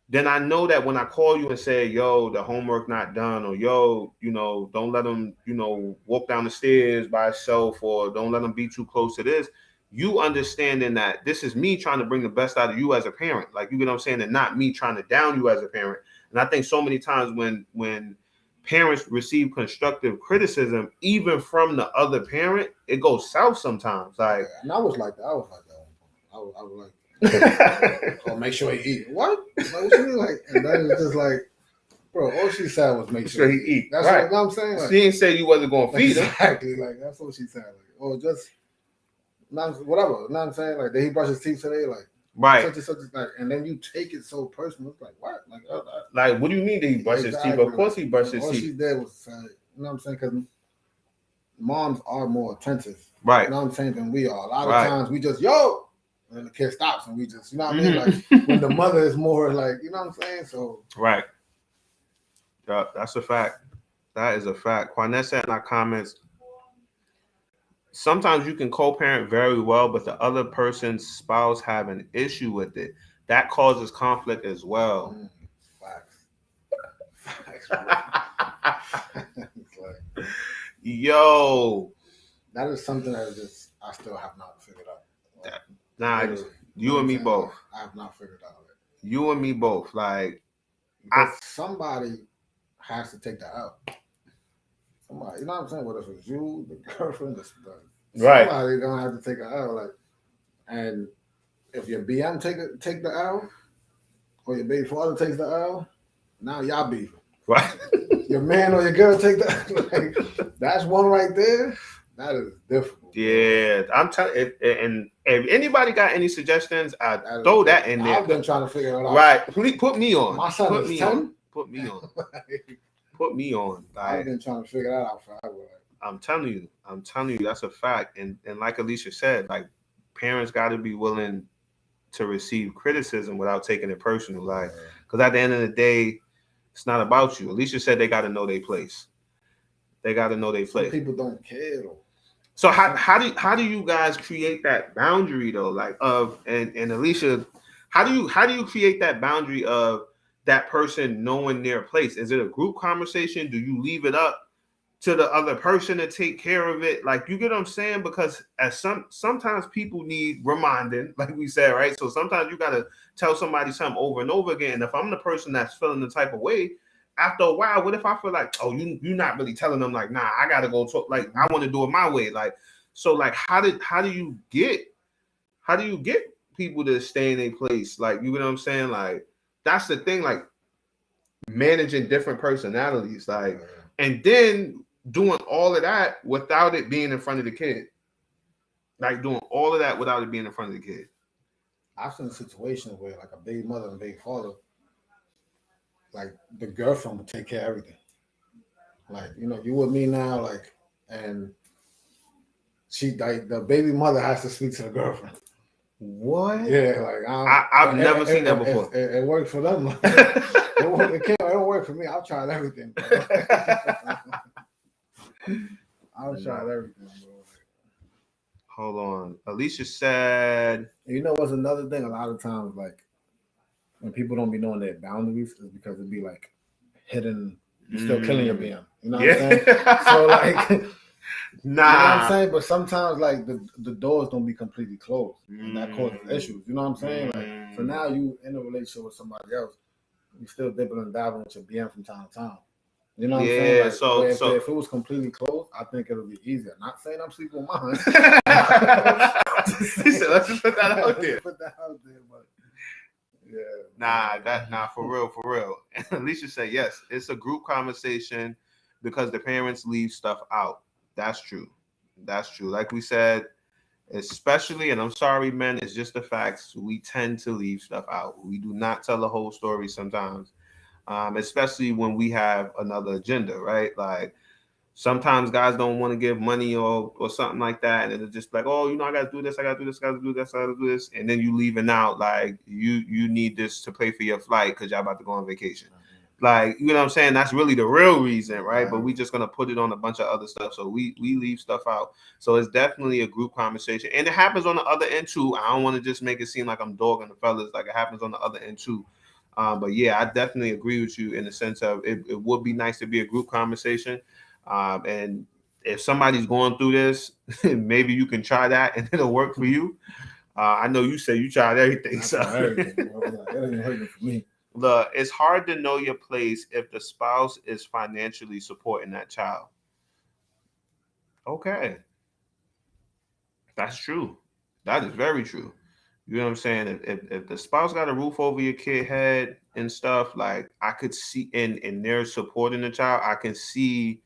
then I know that when I call you and say, yo, the homework not done, or yo, you know, don't let them, you know, walk down the stairs by itself, or don't let them be too close to this, you understanding that this is me trying to bring the best out of you as a parent, like, you get what I'm saying, and not me trying to down you as a parent. And I think so many times when parents receive constructive criticism, even from the other parent, it goes south sometimes. Like, and I was like that. I was like, oh, make sure he eat. What? Like, what you mean? Like, and then it's just like, bro, all she said was make sure he eat. That's right. what I'm saying. Like, she didn't say you wasn't going to feed him. Exactly. Like, that's what she said. Like, or just whatever. You know what I'm saying? Like, did he brush his teeth today? Like, right. Such and such. Like, and then you take it so personal. It's like, what? Like, what do you mean did he brush his teeth? Of course he brushed his teeth. All she did was say, you know what I'm saying? Because moms are more attentive. Right. You know what I'm saying? Than we are. A lot of times we just, yo, and then the kid stops and we just, you know what I mean? Like, when the mother is more like, you know what I'm saying? So. Right. That's a fact. That is a fact. Quanette said in our comments, sometimes you can co-parent very well, but the other person's spouse have an issue with it. That causes conflict as well. Facts. Like, yo, that is something that just I still have not figured out. Like, nah, you and me both. I have not figured out it. You and me both. Like, somebody has to take that out. Somebody, you know what I'm saying? Whether it's you, the girlfriend, right. Somebody gonna have to take it out. Like, and if your BM take the L, or your baby father takes the L, now y'all beefing. Right. Your man or your girl take that. Like, that's one right there. That is difficult. Yeah, I'm telling you. And if anybody got any suggestions, I throw that in there. I've been trying to figure it out. Right. Please put me on. My son is 10. Put me on. Put me on. Like, I've been trying to figure that out forever. I'm telling you, that's a fact. And like Alicia said, like, parents got to be willing to receive criticism without taking it personal. Like, because at the end of the day, it's not about you. Alicia said they got to know their place. Some people don't care though. So how do you guys create that boundary though? Like, and Alicia, how do you create that boundary of that person knowing their place? Is it a group conversation? Do you leave it up to the other person to take care of it? Like, you get what I'm saying? Because sometimes people need reminding, like we said, right? So sometimes you gotta tell somebody something over and over again. And if I'm the person that's feeling the type of way, after a while, what if I feel like, oh, you're not really telling them, like, nah, I gotta go talk, like, I want to do it my way. Like, so like, how do you get people to stay in a place? Like, you get what I'm saying? Like, that's the thing, like, managing different personalities, like, and then doing all of that without it being in front of the kid. Like, doing all of that without it being in front of the kid. I've seen situations where, like, a baby mother and baby father, like, the girlfriend would take care of everything. Like, you know, you with me now, like, and the baby mother has to speak to the girlfriend. What? Yeah, like, I've never seen that before. It worked for them. It don't work for me. I've tried everything, bro. I've tried everything, bro. Hold on. Alicia said, you know what's another thing? A lot of times, like, when people don't be knowing their boundaries, is because it'd be like hidden. You're still killing your BM. You know what I'm saying? So, like, nah. You know what I'm saying? But sometimes, like, the doors don't be completely closed, and that causes issues. You know what I'm saying? Like, so now you in a relationship with somebody else, you still dipping and dabbling with your BM from time to time. You know what I'm saying? Like, so if it was completely closed, I think it would be easier. Not saying I'm sleeping with mine. Let's just put that out there. Put that out there, but Nah, for real. And Alicia said, yes, it's a group conversation because the parents leave stuff out. That's true. Like we said, especially, and I'm sorry, men, it's just the facts. We tend to leave stuff out. We do not tell the whole story sometimes, especially when we have another agenda, right? Like, sometimes guys don't want to give money or something like that, and it's just like, oh, you know, I got to do this, and then you leaving out, like, you need this to pay for your flight because y'all about to go on vacation. Like, you know what I'm saying? That's really the real reason, right? But we just gonna put it on a bunch of other stuff, so we leave stuff out. So it's definitely a group conversation, and it happens on the other end too. I don't want to just make it seem like I'm dogging the fellas. Like, it happens on the other end too. But yeah, I definitely agree with you in the sense of it would be nice to be a group conversation. And if somebody's going through this, maybe you can try that and it'll work for you. I know you say you tried everything. I tried everything. It ain't working for me. Look, it's hard to know your place if the spouse is financially supporting that child. Okay, that's true. That is very true. You know what I'm saying? If the spouse got a roof over your kid head and stuff, like I could see and they're supporting the child, I can see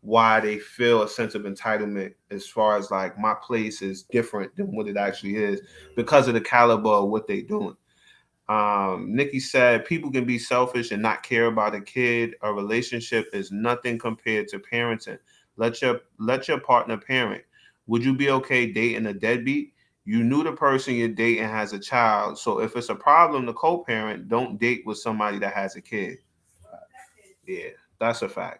why they feel a sense of entitlement as far as like my place is different than what it actually is because of the caliber of what they're doing. Nikki said people can be selfish and not care about a kid. A relationship is nothing compared to parenting. Let your partner parent. Would you be okay dating a deadbeat? You knew the person you're dating has a child, so if it's a problem to co-parent, don't date with somebody that has a kid. Yeah, that's a fact.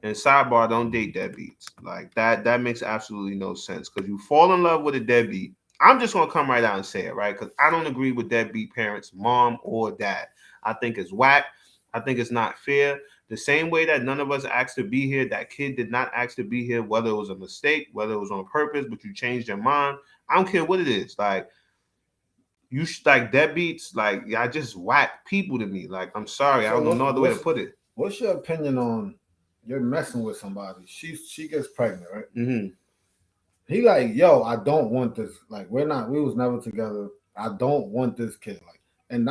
And sidebar, don't date deadbeats. Like that makes absolutely no sense. Because you fall in love with a deadbeat. I'm just gonna come right out and say it, right? Because I don't agree with deadbeat parents, mom or dad. I think it's whack. I think it's not fair. The same way that none of us asked to be here, that kid did not ask to be here, whether it was a mistake, whether it was on purpose, but you changed your mind. I don't care what it is. Like you like deadbeats, like y'all just whack people to me. Like I'm sorry, I don't know no other way to put it. What's your opinion on you're messing with somebody? She gets pregnant, right? Mm-hmm. He like, yo, I don't want this. Like, we was never together. I don't want this kid. Like, and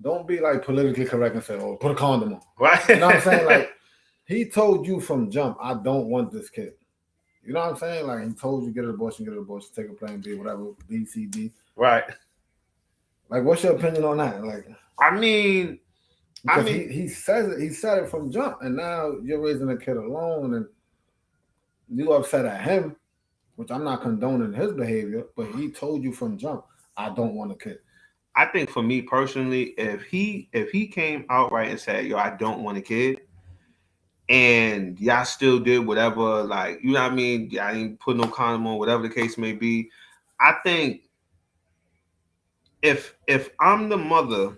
don't be like politically correct and say, oh, put a condom on. Right. You know what I'm saying? Like, he told you from jump, I don't want this kid. You know what I'm saying? Like, he told you get an abortion, take a plan B, whatever, B, C, D. Right. Like, what's your opinion on that? Like, I mean, he said it from jump, and now you're raising a kid alone, and you upset at him, which I'm not condoning his behavior, but he told you from jump, I don't want a kid. I think for me personally, if he came outright and said, yo, I don't want a kid, and y'all still did whatever, like, you know what I mean? I didn't put no condom on, whatever the case may be. I think if I'm the mother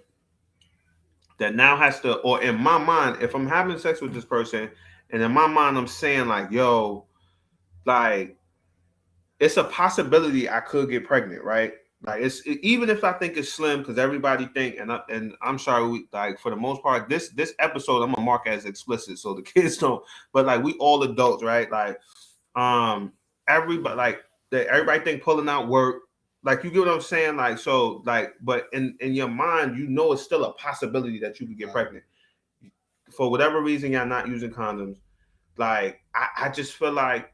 that now has to, or in my mind, if I'm having sex with this person, and in my mind I'm saying like, yo, like, it's a possibility I could get pregnant, right? Like even if I think it's slim, because everybody think, and I'm sorry, like for the most part, this episode I'm gonna mark as explicit, so the kids don't. But like we all adults, right? Like, everybody think pulling out work. Like you get what I'm saying? Like so, like, but in your mind, you know it's still a possibility that you could get pregnant. For whatever reason, y'all not using condoms. Like I just feel like.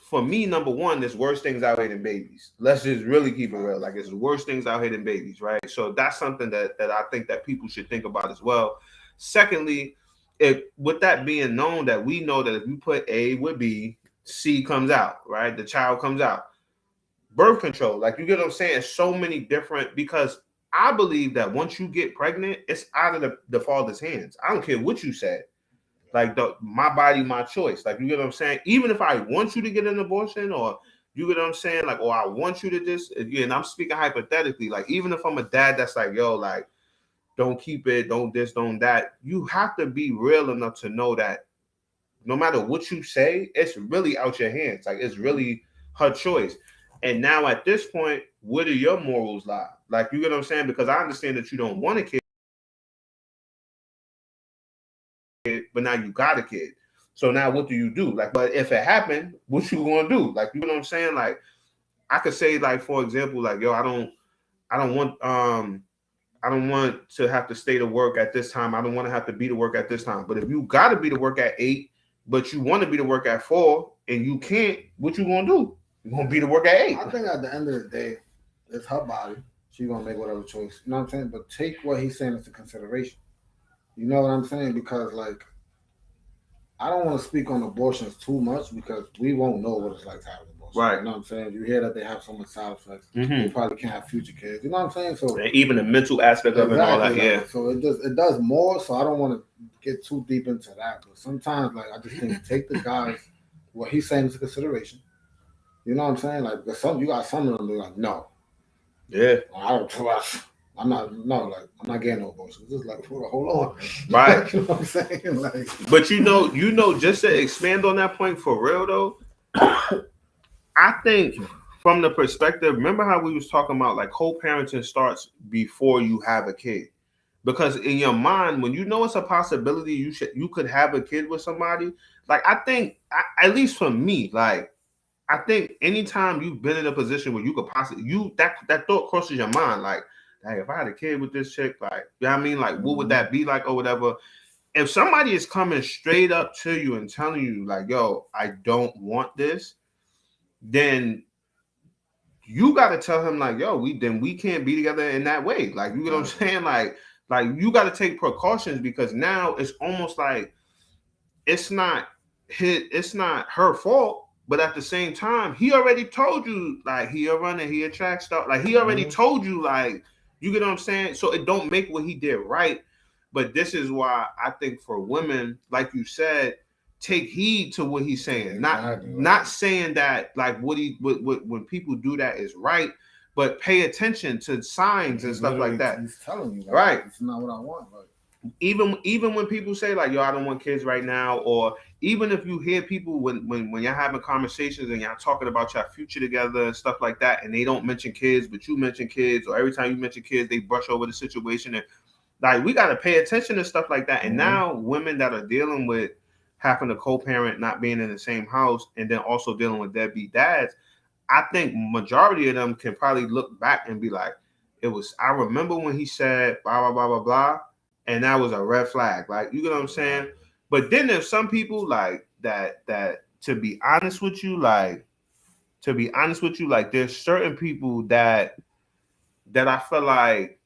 For me, number one, there's worse things out here than babies. Let's just really keep it real. Like, it's worse things out here than babies, right? So that's something that I think that people should think about as well. Secondly, with that being known, that we know that if you put A with B, C comes out, right? The child comes out. Birth control, like you get what I'm saying? So many different, because I believe that once you get pregnant, it's out of the father's hands. I don't care what you said. Like my body, my choice. Like you get what I'm saying? Even if I want you to get an abortion, or you get what I'm saying? Like, or I want you to just, again, I'm speaking hypothetically. Like, even if I'm a dad that's like, yo, like, don't keep it, don't this, don't that. You have to be real enough to know that no matter what you say, it's really out your hands. Like, it's really her choice. And now at this point, where do your morals lie? Like, you get what I'm saying? Because I understand that you don't want a kid, but now you got a kid. So now what do you do? Like, but if it happened, what you gonna do? Like, you know what I'm saying? Like, I could say, like, for example, like, yo, I don't want to have to stay to work at this time. I don't want to have to be to work at this time. But if you gotta be to work at 8, but you want to be to work at 4 and you can't, what you gonna do? You gonna be to work at 8? I think at the end of the day, it's her body. She's gonna make whatever choice. You know what I'm saying? But take what he's saying into consideration. You know what I'm saying? Because, like, I don't want to speak on abortions too much because we won't know what it's like to have an abortion. Right. You know what I'm saying? You hear that they have so much side effects. Mm-hmm. They probably can't have future kids. You know what I'm saying? So and even the mental aspect of it and all that, yeah. So it does more. So I don't want to get too deep into that. But sometimes, like, I just think take the guys what he's saying into consideration. You know what I'm saying? Like, you got some of them be like, no. Yeah. I don't trust. I'm not getting no bullshit. It's just like, hold on. Right. You know what I'm saying? Like, but you know, just to expand on that point for real though, I think from the perspective, remember how we was talking about like co-parenting starts before you have a kid. Because in your mind, when you know it's a possibility you could have a kid with somebody, like I think at least for me, like I think anytime you've been in a position where you could possibly that thought crosses your mind, like, hey, if I had a kid with this chick, like, you know what I mean? Like, what would that be like or whatever? If somebody is coming straight up to you and telling you, like, yo, I don't want this, then you gotta tell him, like, yo, we can't be together in that way. Like, you know what I'm saying? Like you gotta take precautions because now it's almost like it's not her fault, but at the same time, he already told you like he a runner, he a track star, like he already told you, like, you get what I'm saying? So it don't make what he did right. But this is why I think for women, like you said, take heed to what he's saying. Not saying that like what when people do that is right, but pay attention to signs and stuff like that. He's telling you, like, right? It's not what I want. Like, even when people say like, yo, I don't want kids right now, or even if you hear people when y'all having conversations and y'all talking about your future together and stuff like that, and they don't mention kids, but you mention kids, or every time you mention kids, they brush over the situation. And like, we got to pay attention to stuff like that. And now women that are dealing with having a co-parent, not being in the same house, and then also dealing with deadbeat dads, I think majority of them can probably look back and be like, I remember when he said blah blah blah blah blah, and that was a red flag. Like, you get what I'm saying? But then there's some people like that to be honest with you, like there's certain people that I feel like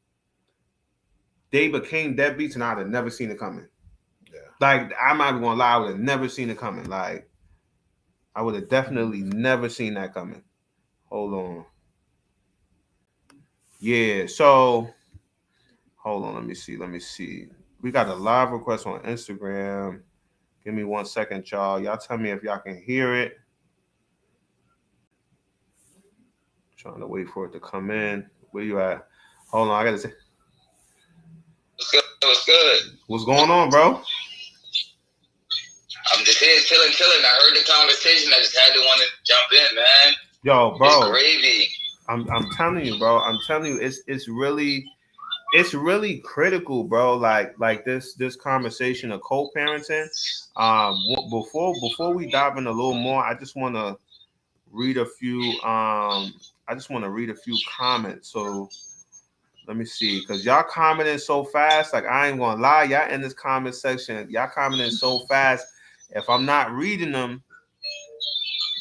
they became deadbeats and I'd have never seen it coming. Yeah. Like, I'm not even gonna lie, I would have never seen it coming. Like, I would have definitely never seen that coming. Hold on. Yeah, so hold on, let me see. We got a live request on Instagram. Give me 1 second, y'all. Y'all tell me if y'all can hear it. Trying to wait for it to come in. Where you at? Hold on, I gotta say. What's good? What's going on, bro? I'm just here chilling. I heard the conversation. I just had to want to jump in, man. Yo, bro. It's gravy. I'm telling you, bro. I'm telling you, it's really critical, bro. Like this conversation of co-parenting. Before we dive in a little more, I just want to read a few. Comments. So let me see, because y'all commenting so fast. Like, I ain't gonna lie, y'all in this comment section, y'all commenting so fast. If I'm not reading them,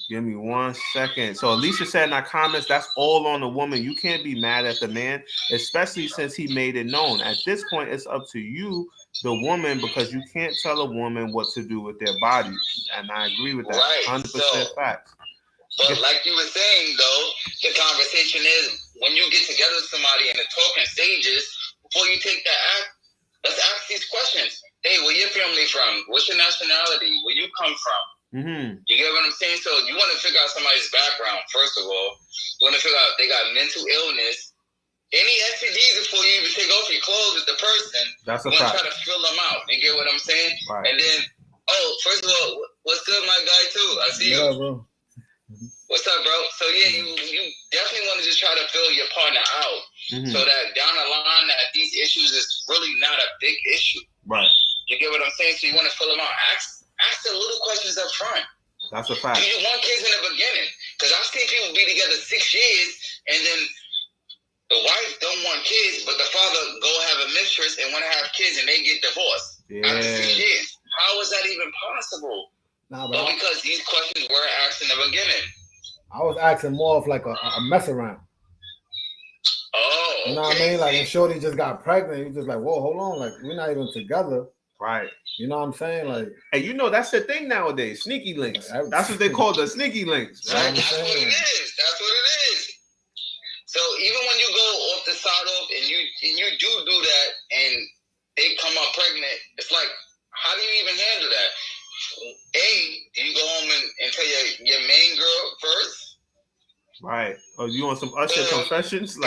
give me 1 second. So Alicia said in our comments, that's all on the woman. You can't be mad at the man, especially since he made it known. At this point, it's up to you, the woman, because you can't tell a woman what to do with their body. And I agree with that. Right. 100% facts. But like you were saying, though, the conversation is when you get together with somebody in the talking stages, before you take that act, let's ask these questions. Hey, where your family from? What's your nationality? Where you come from? Mm-hmm. You get what I'm saying? So you want to figure out somebody's background, first of all. You want to figure out if they got mental illness, any STDs before you even take off your clothes with the person. That's a fact. You want to try to fill them out. You get what I'm saying? Right. And then, first of all, what's good, my guy, too? I see you. Bro. What's up, bro? So, yeah, you definitely want to just try to fill your partner out so that down the line that these issues is really not a big issue. Right. You get what I'm saying? So you want to fill them out. Ask the little questions up front. That's a fact. Do you want kids in the beginning? Because I've seen people be together 6 years and then the wife don't want kids, but the father go have a mistress and want to have kids and they get divorced after 6 years. How is that even possible? Nah, but because these questions were asked in the beginning. I was asking more of like a mess around. Oh, okay. You know what I mean? Like, when Shorty just got pregnant, you just like, whoa, hold on, like, we're not even together. Right. You know what I'm saying? Like, hey, you know, that's the thing nowadays. Sneaky links. That's what they call the sneaky links. Right? That's what it is. That's what it is. So even when you go off the side off and you do that and they come up pregnant, it's like, how do you even handle that? A, do you go home and tell your main girl first? Right. Oh, you want some Usher confessions? B,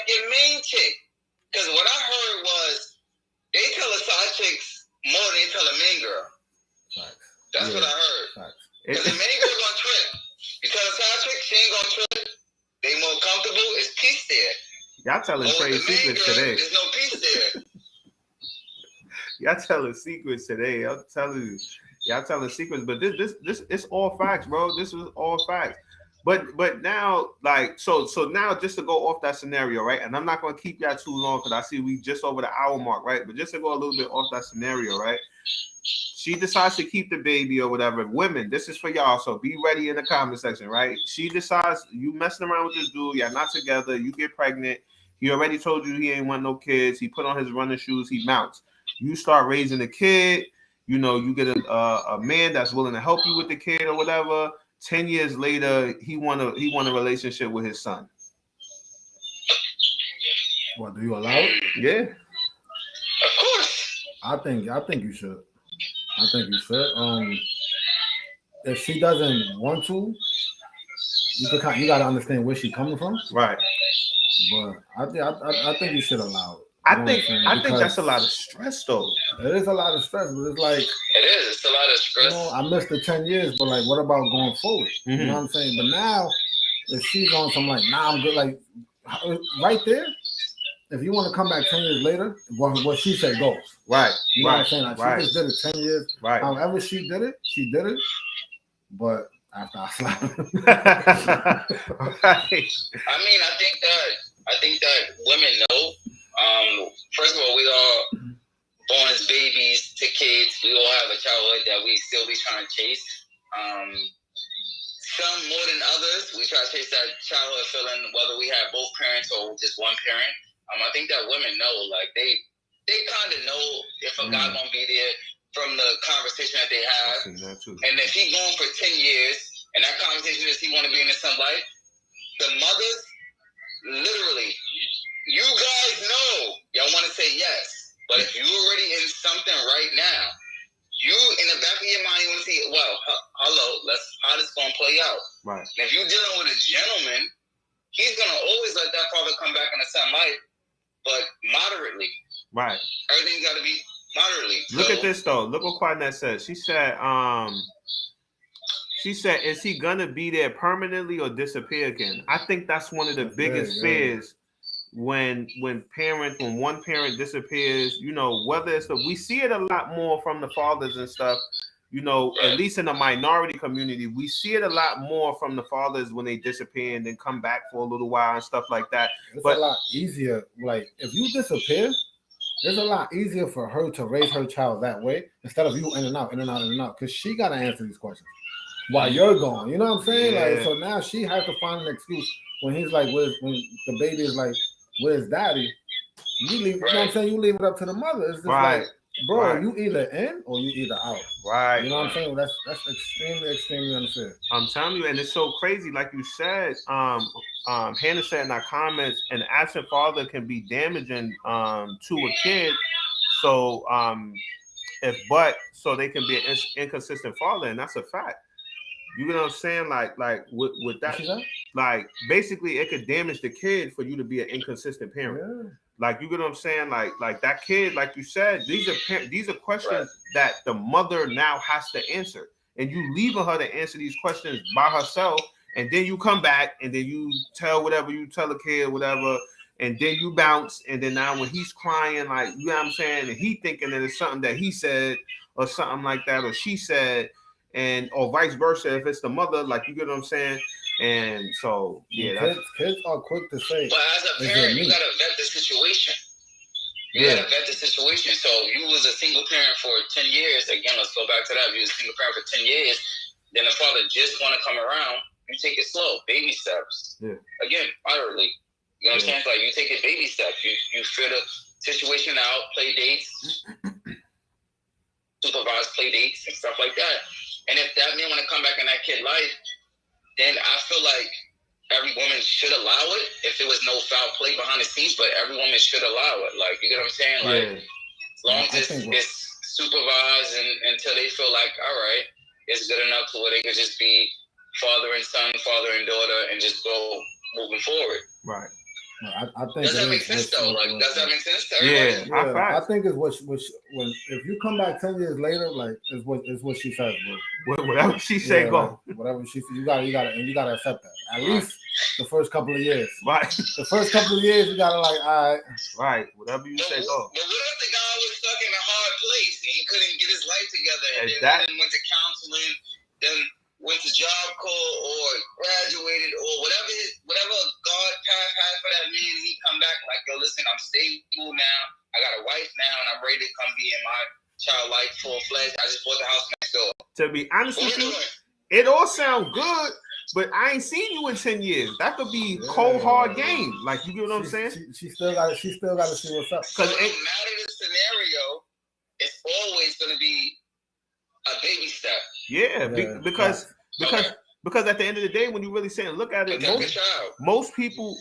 your main chick. Because what I heard was they tell the side chicks more than they tell a main girl. Facts. That's what I heard. Facts. Because the main girl gonna trip. You tell the side chick she ain't gonna trip. They more comfortable. It's peace there. Y'all telling trade secrets today. There's no peace there. Y'all telling secrets today. I'm telling you. Y'all telling secrets, but this it's all facts, bro. This is all facts. But now, like, so now, just to go off that scenario, right? And I'm not gonna keep y'all too long because I see we just over the hour mark, right? But just to go a little bit off that scenario, right? She decides to keep the baby or whatever. Women, this is for y'all, so be ready in the comment section, right? She decides you messing around with this dude, y'all not together, you get pregnant. He already told you he ain't want no kids. He put on his running shoes, he mounts. You start raising a kid. You know, you get a man that's willing to help you with the kid or whatever. 10 years later, he want a relationship with his son. What, do you allow it? Yeah. Of course. I think you should. I think you should. If she doesn't want to, you gotta understand where she's coming from. Right. But I think you should allow it. I think that's a lot of stress, though. It is a lot of stress, but it's like it's a lot of stress. You know, I missed the 10 years, but like, what about going forward? Mm-hmm. You know what I'm saying? But now, if she's on some like, nah, I'm good, like right there. If you want to come back 10 years later, what she said goes. Right. You know what I'm saying? Like, right. She just did it 10 years. Right. However she did it. But after I slapped her. Right. I mean, I think that women know. First of all, we all born as babies to kids. We all have a childhood that we still be trying to chase. Some more than others. We try to chase that childhood feeling, whether we have both parents or just one parent. I think that women know, like they kind of know if a guy gonna be there from the conversation that they have. And if he going for 10 years, and that conversation is he want to be in his son's life, the mothers, literally, you guys know y'all want to say yes, but if you're already in something right now, you in the back of your mind you want to see, well, hello, how this gonna play out. Right. And if you're dealing with a gentleman, he's gonna always let that father come back in a son's life, but moderately. Right. Everything's got to be moderately. Look at this though. Look what Quadnet said. She said, is he gonna be there permanently or disappear again? I think that's one of the biggest fears when one parent disappears, you know, whether it's we see it a lot more from the fathers and stuff, you know, at least in the minority community, we see it a lot more from the fathers when they disappear and then come back for a little while and stuff like that. It's a lot easier. Like, if you disappear, it's a lot easier for her to raise her child that way instead of you in and out, because she got to answer these questions while you're gone. You know what I'm saying? Yeah. Like, so now she has to find an excuse when he's like, when the baby is like, where's daddy? You leave, you know what I'm saying? You leave it up to the mother. It's just like, bro, you either in or you either out. Right. You know what I'm saying? Well, that's extremely, extremely unfair. I'm telling you, and it's so crazy. Like you said, Hannah said in our comments, an absent father can be damaging to a kid. So so they can be an inconsistent father, and that's a fact. You know what I'm saying? Like with that, like basically it could damage the kid for you to be an inconsistent parent. Yeah. Like, you get what I'm saying? Like that kid, like you said, these are questions that the mother now has to answer, and you leaving her to answer these questions by herself, and then you come back and then you tell whatever you tell a kid, whatever, and then you bounce, and then now when he's crying, like, you know what I'm saying, and he thinking that it's something that he said or something like that or she said. And or vice versa, if it's the mother, like, you get what I'm saying. And so kids are quick to say. But as a parent, you gotta vet the situation. You gotta vet the situation. So you was a single parent for 10 years. Again, let's go back to that. You was a single parent for 10 years. Then the father just want to come around. You take it slow, baby steps. Yeah. Again, moderately. You know what I'm saying? Like, you take it baby steps. You figure the situation out, play dates, supervised play dates and stuff like that. And if that man want to come back in that kid's life, then I feel like every woman should allow it if there was no foul play behind the scenes, but every woman should allow it. Like, you get what I'm saying? Like, as long as it's supervised and until they feel like, all right, it's good enough to where they could just be father and son, father and daughter, and just go moving forward. Right. I think Does that make sense though? Like, does that make sense to everybody? Yeah, I think it's when if you come back 10 years later, like is what she says, bro. Whatever she say, go. Like, whatever she says, you gotta accept that. At least the first couple of years. Right. The first couple of years, you gotta like, all right. Right. Whatever you say, go. But what if the guy was stuck in a hard place and he couldn't get his life together, and then went to counseling, then went to Job Corps or graduated or whatever God path had for that man, and he come back like, yo, listen, I'm stable now. I got a wife now, and I'm ready to come be in my child life full-fledged. I just bought the house next door. To be honest with you, it all sounds good, but I ain't seen you in 10 years. That could be cold hard game. Like, you get what I'm saying? She still got to see what's up. Because no matter the scenario, it's always going to be a baby step. Yeah, because at the end of the day, when you really say and look at it, most people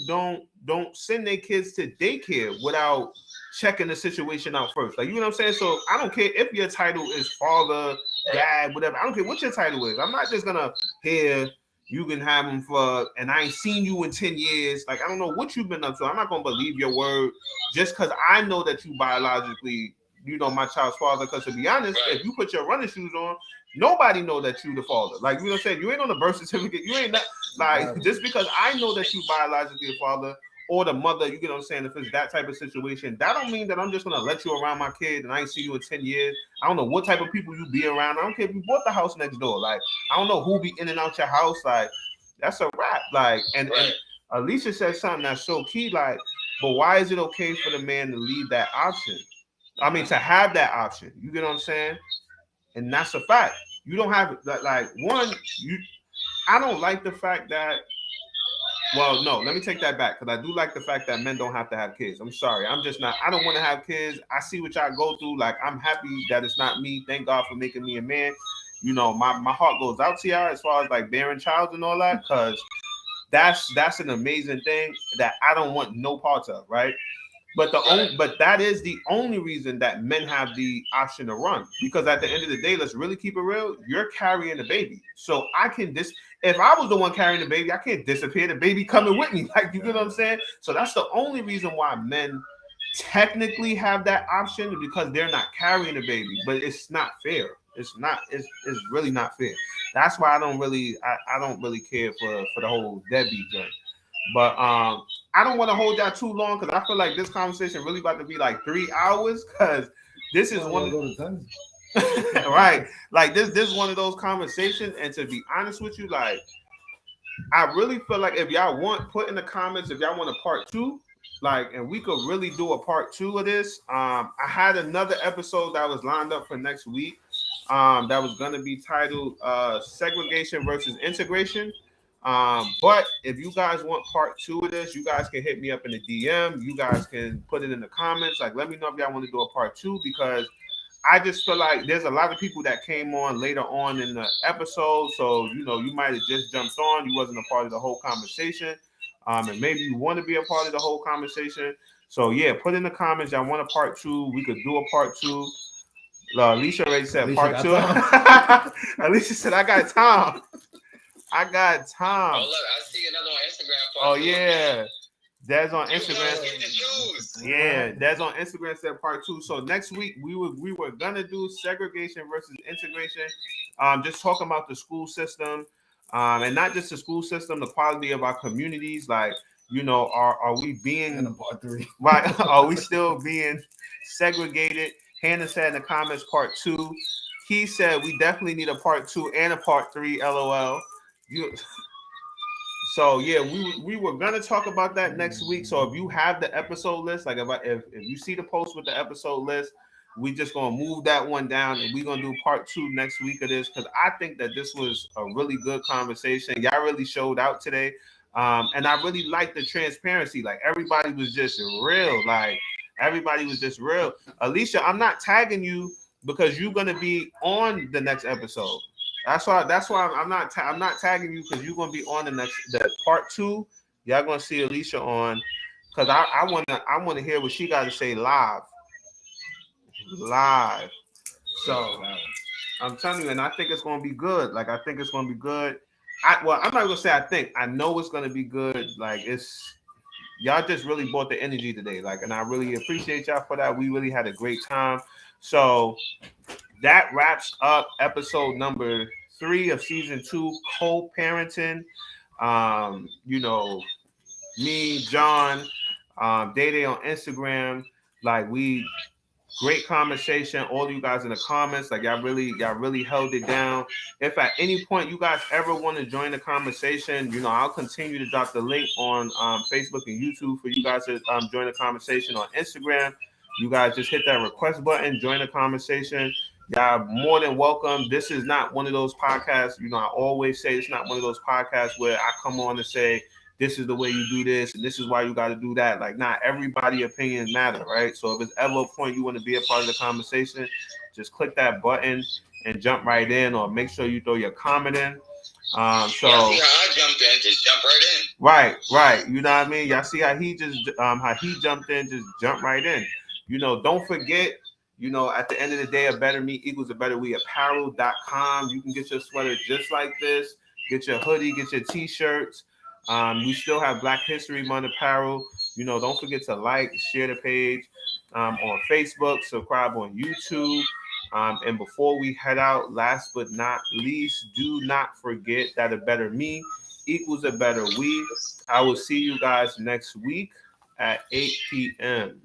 don't send their kids to daycare without checking the situation out first. Like, you know what I'm saying? So I don't care if your title is father, dad, whatever. I don't care what your title is. I'm not just gonna hear you can have them for, and I ain't seen you in 10 years. Like, I don't know what you've been up to. I'm not gonna believe your word just because I know that you biologically, my child's father. Because to be honest, if you put your running shoes on, nobody know that you the father. Like, you know what I'm saying? You ain't on the birth certificate. You ain't that. Like, just because I know that you biologically a father or the mother, you get what I'm saying? If it's that type of situation, that don't mean that I'm just gonna let you around my kid and I ain't see you in 10 years. I don't know what type of people you be around. I don't care if you bought the house next door. Like, I don't know who be in and out your house. Like, that's a wrap. Like, and Alicia said something that's so key. Like, but why is it okay for the man to leave that option? I mean, to have that option. You get what I'm saying? And that's a fact. You don't have like one. I don't like the fact that. Well, no, let me take that back because I do like the fact that men don't have to have kids. I'm sorry, I'm just not. I don't want to have kids. I see what y'all go through. Like, I'm happy that it's not me. Thank God for making me a man. My heart goes out to y'all as far as like bearing child and all that, because that's an amazing thing that I don't want no parts of, right? But that is the only reason that men have the option to run, because at the end of the day, let's really keep it real. You're carrying the baby, so I can if I was the one carrying the baby, I can't disappear. The baby coming with me, like, you get what I'm saying? So that's the only reason why men technically have that option, because they're not carrying the baby. But it's not fair. It's not. It's really not fair. That's why I don't really care for the whole deadbeat thing. But I don't want to hold y'all too long because I feel like this conversation really about to be like 3 hours, because this is one right. Like, this is one of those conversations. And to be honest with you, like, I really feel like if y'all want, put in the comments if y'all want a part 2, like, and we could really do a part 2 of this. I had another episode that was lined up for next week. That was going to be titled Segregation versus Integration. But if you guys want part 2 of this, you guys can hit me up in the DM. You guys can put it in the comments. Like, let me know if y'all want to do a part 2, because I just feel like there's a lot of people that came on later on in the episode. So, you might have just jumped on. You wasn't a part of the whole conversation. And maybe you want to be a part of the whole conversation. So, yeah, put in the comments. Y'all want a part 2. We could do a part 2. Alicia already said part 2. Alicia said, I got time. I got time. Oh, look, I see another on Instagram. Oh, yeah. That's on Instagram. Yeah, that's on Instagram, said part 2. So next week we were gonna do segregation versus integration. Just talking about the school system, and not just the school system, the quality of our communities. Like, are we being in part 3? Right? Are we still being segregated? Hannah said in the comments part 2. He said we definitely need a part 2 and a part 3. LOL. So yeah, we were gonna talk about that next week. So if you have the episode list, like if you see the post with the episode list, we just gonna move that one down, and we're gonna do part 2 next week of this, because I think that this was a really good conversation. Y'all really showed out today, and I really like the transparency. Like, everybody was just real. Like, everybody was just real. Alicia, I'm not tagging you because you're gonna be on the next episode. That's why I'm not tagging you, because you're gonna be on the part 2. Y'all gonna see Alicia on, because I wanna hear what she got to say live. So I'm telling you, and I think it's gonna be good. Like, I think it's gonna be good. I'm not gonna say I think. I know it's gonna be good. Like, y'all just really brought the energy today. Like, and I really appreciate y'all for that. We really had a great time. So that wraps up episode number 3 of season 2, co-parenting. You know, me, John, Day Day on Instagram. Like, we great conversation. All of you guys in the comments, like y'all really held it down. If at any point you guys ever want to join the conversation, you know, I'll continue to drop the link on Facebook and YouTube for you guys to join the conversation. On Instagram, you guys just hit that request button, join the conversation. Y'all more than welcome. This is not one of those podcasts, you know, I always say it's not one of those podcasts where I come on and say, this is the way you do this, and this is why you got to do that. Like, not everybody opinions matter, right? So if it's ever a point you want to be a part of the conversation, just click that button and jump right in, or make sure you throw your comment in. So yeah, see how I jumped in, just jump right in. Right. You know what I mean? Y'all see how he just how he jumped in, just jump right in. You know, don't forget. You know, at the end of the day, a better me equals a better we. Apparel.com. You can get your sweater just like this. Get your hoodie. Get your t-shirts. We still have Black History Month apparel. You know, don't forget to like, share the page on Facebook, subscribe on YouTube. And before we head out, last but not least, do not forget that a better me equals a better we. I will see you guys next week at 8 p.m.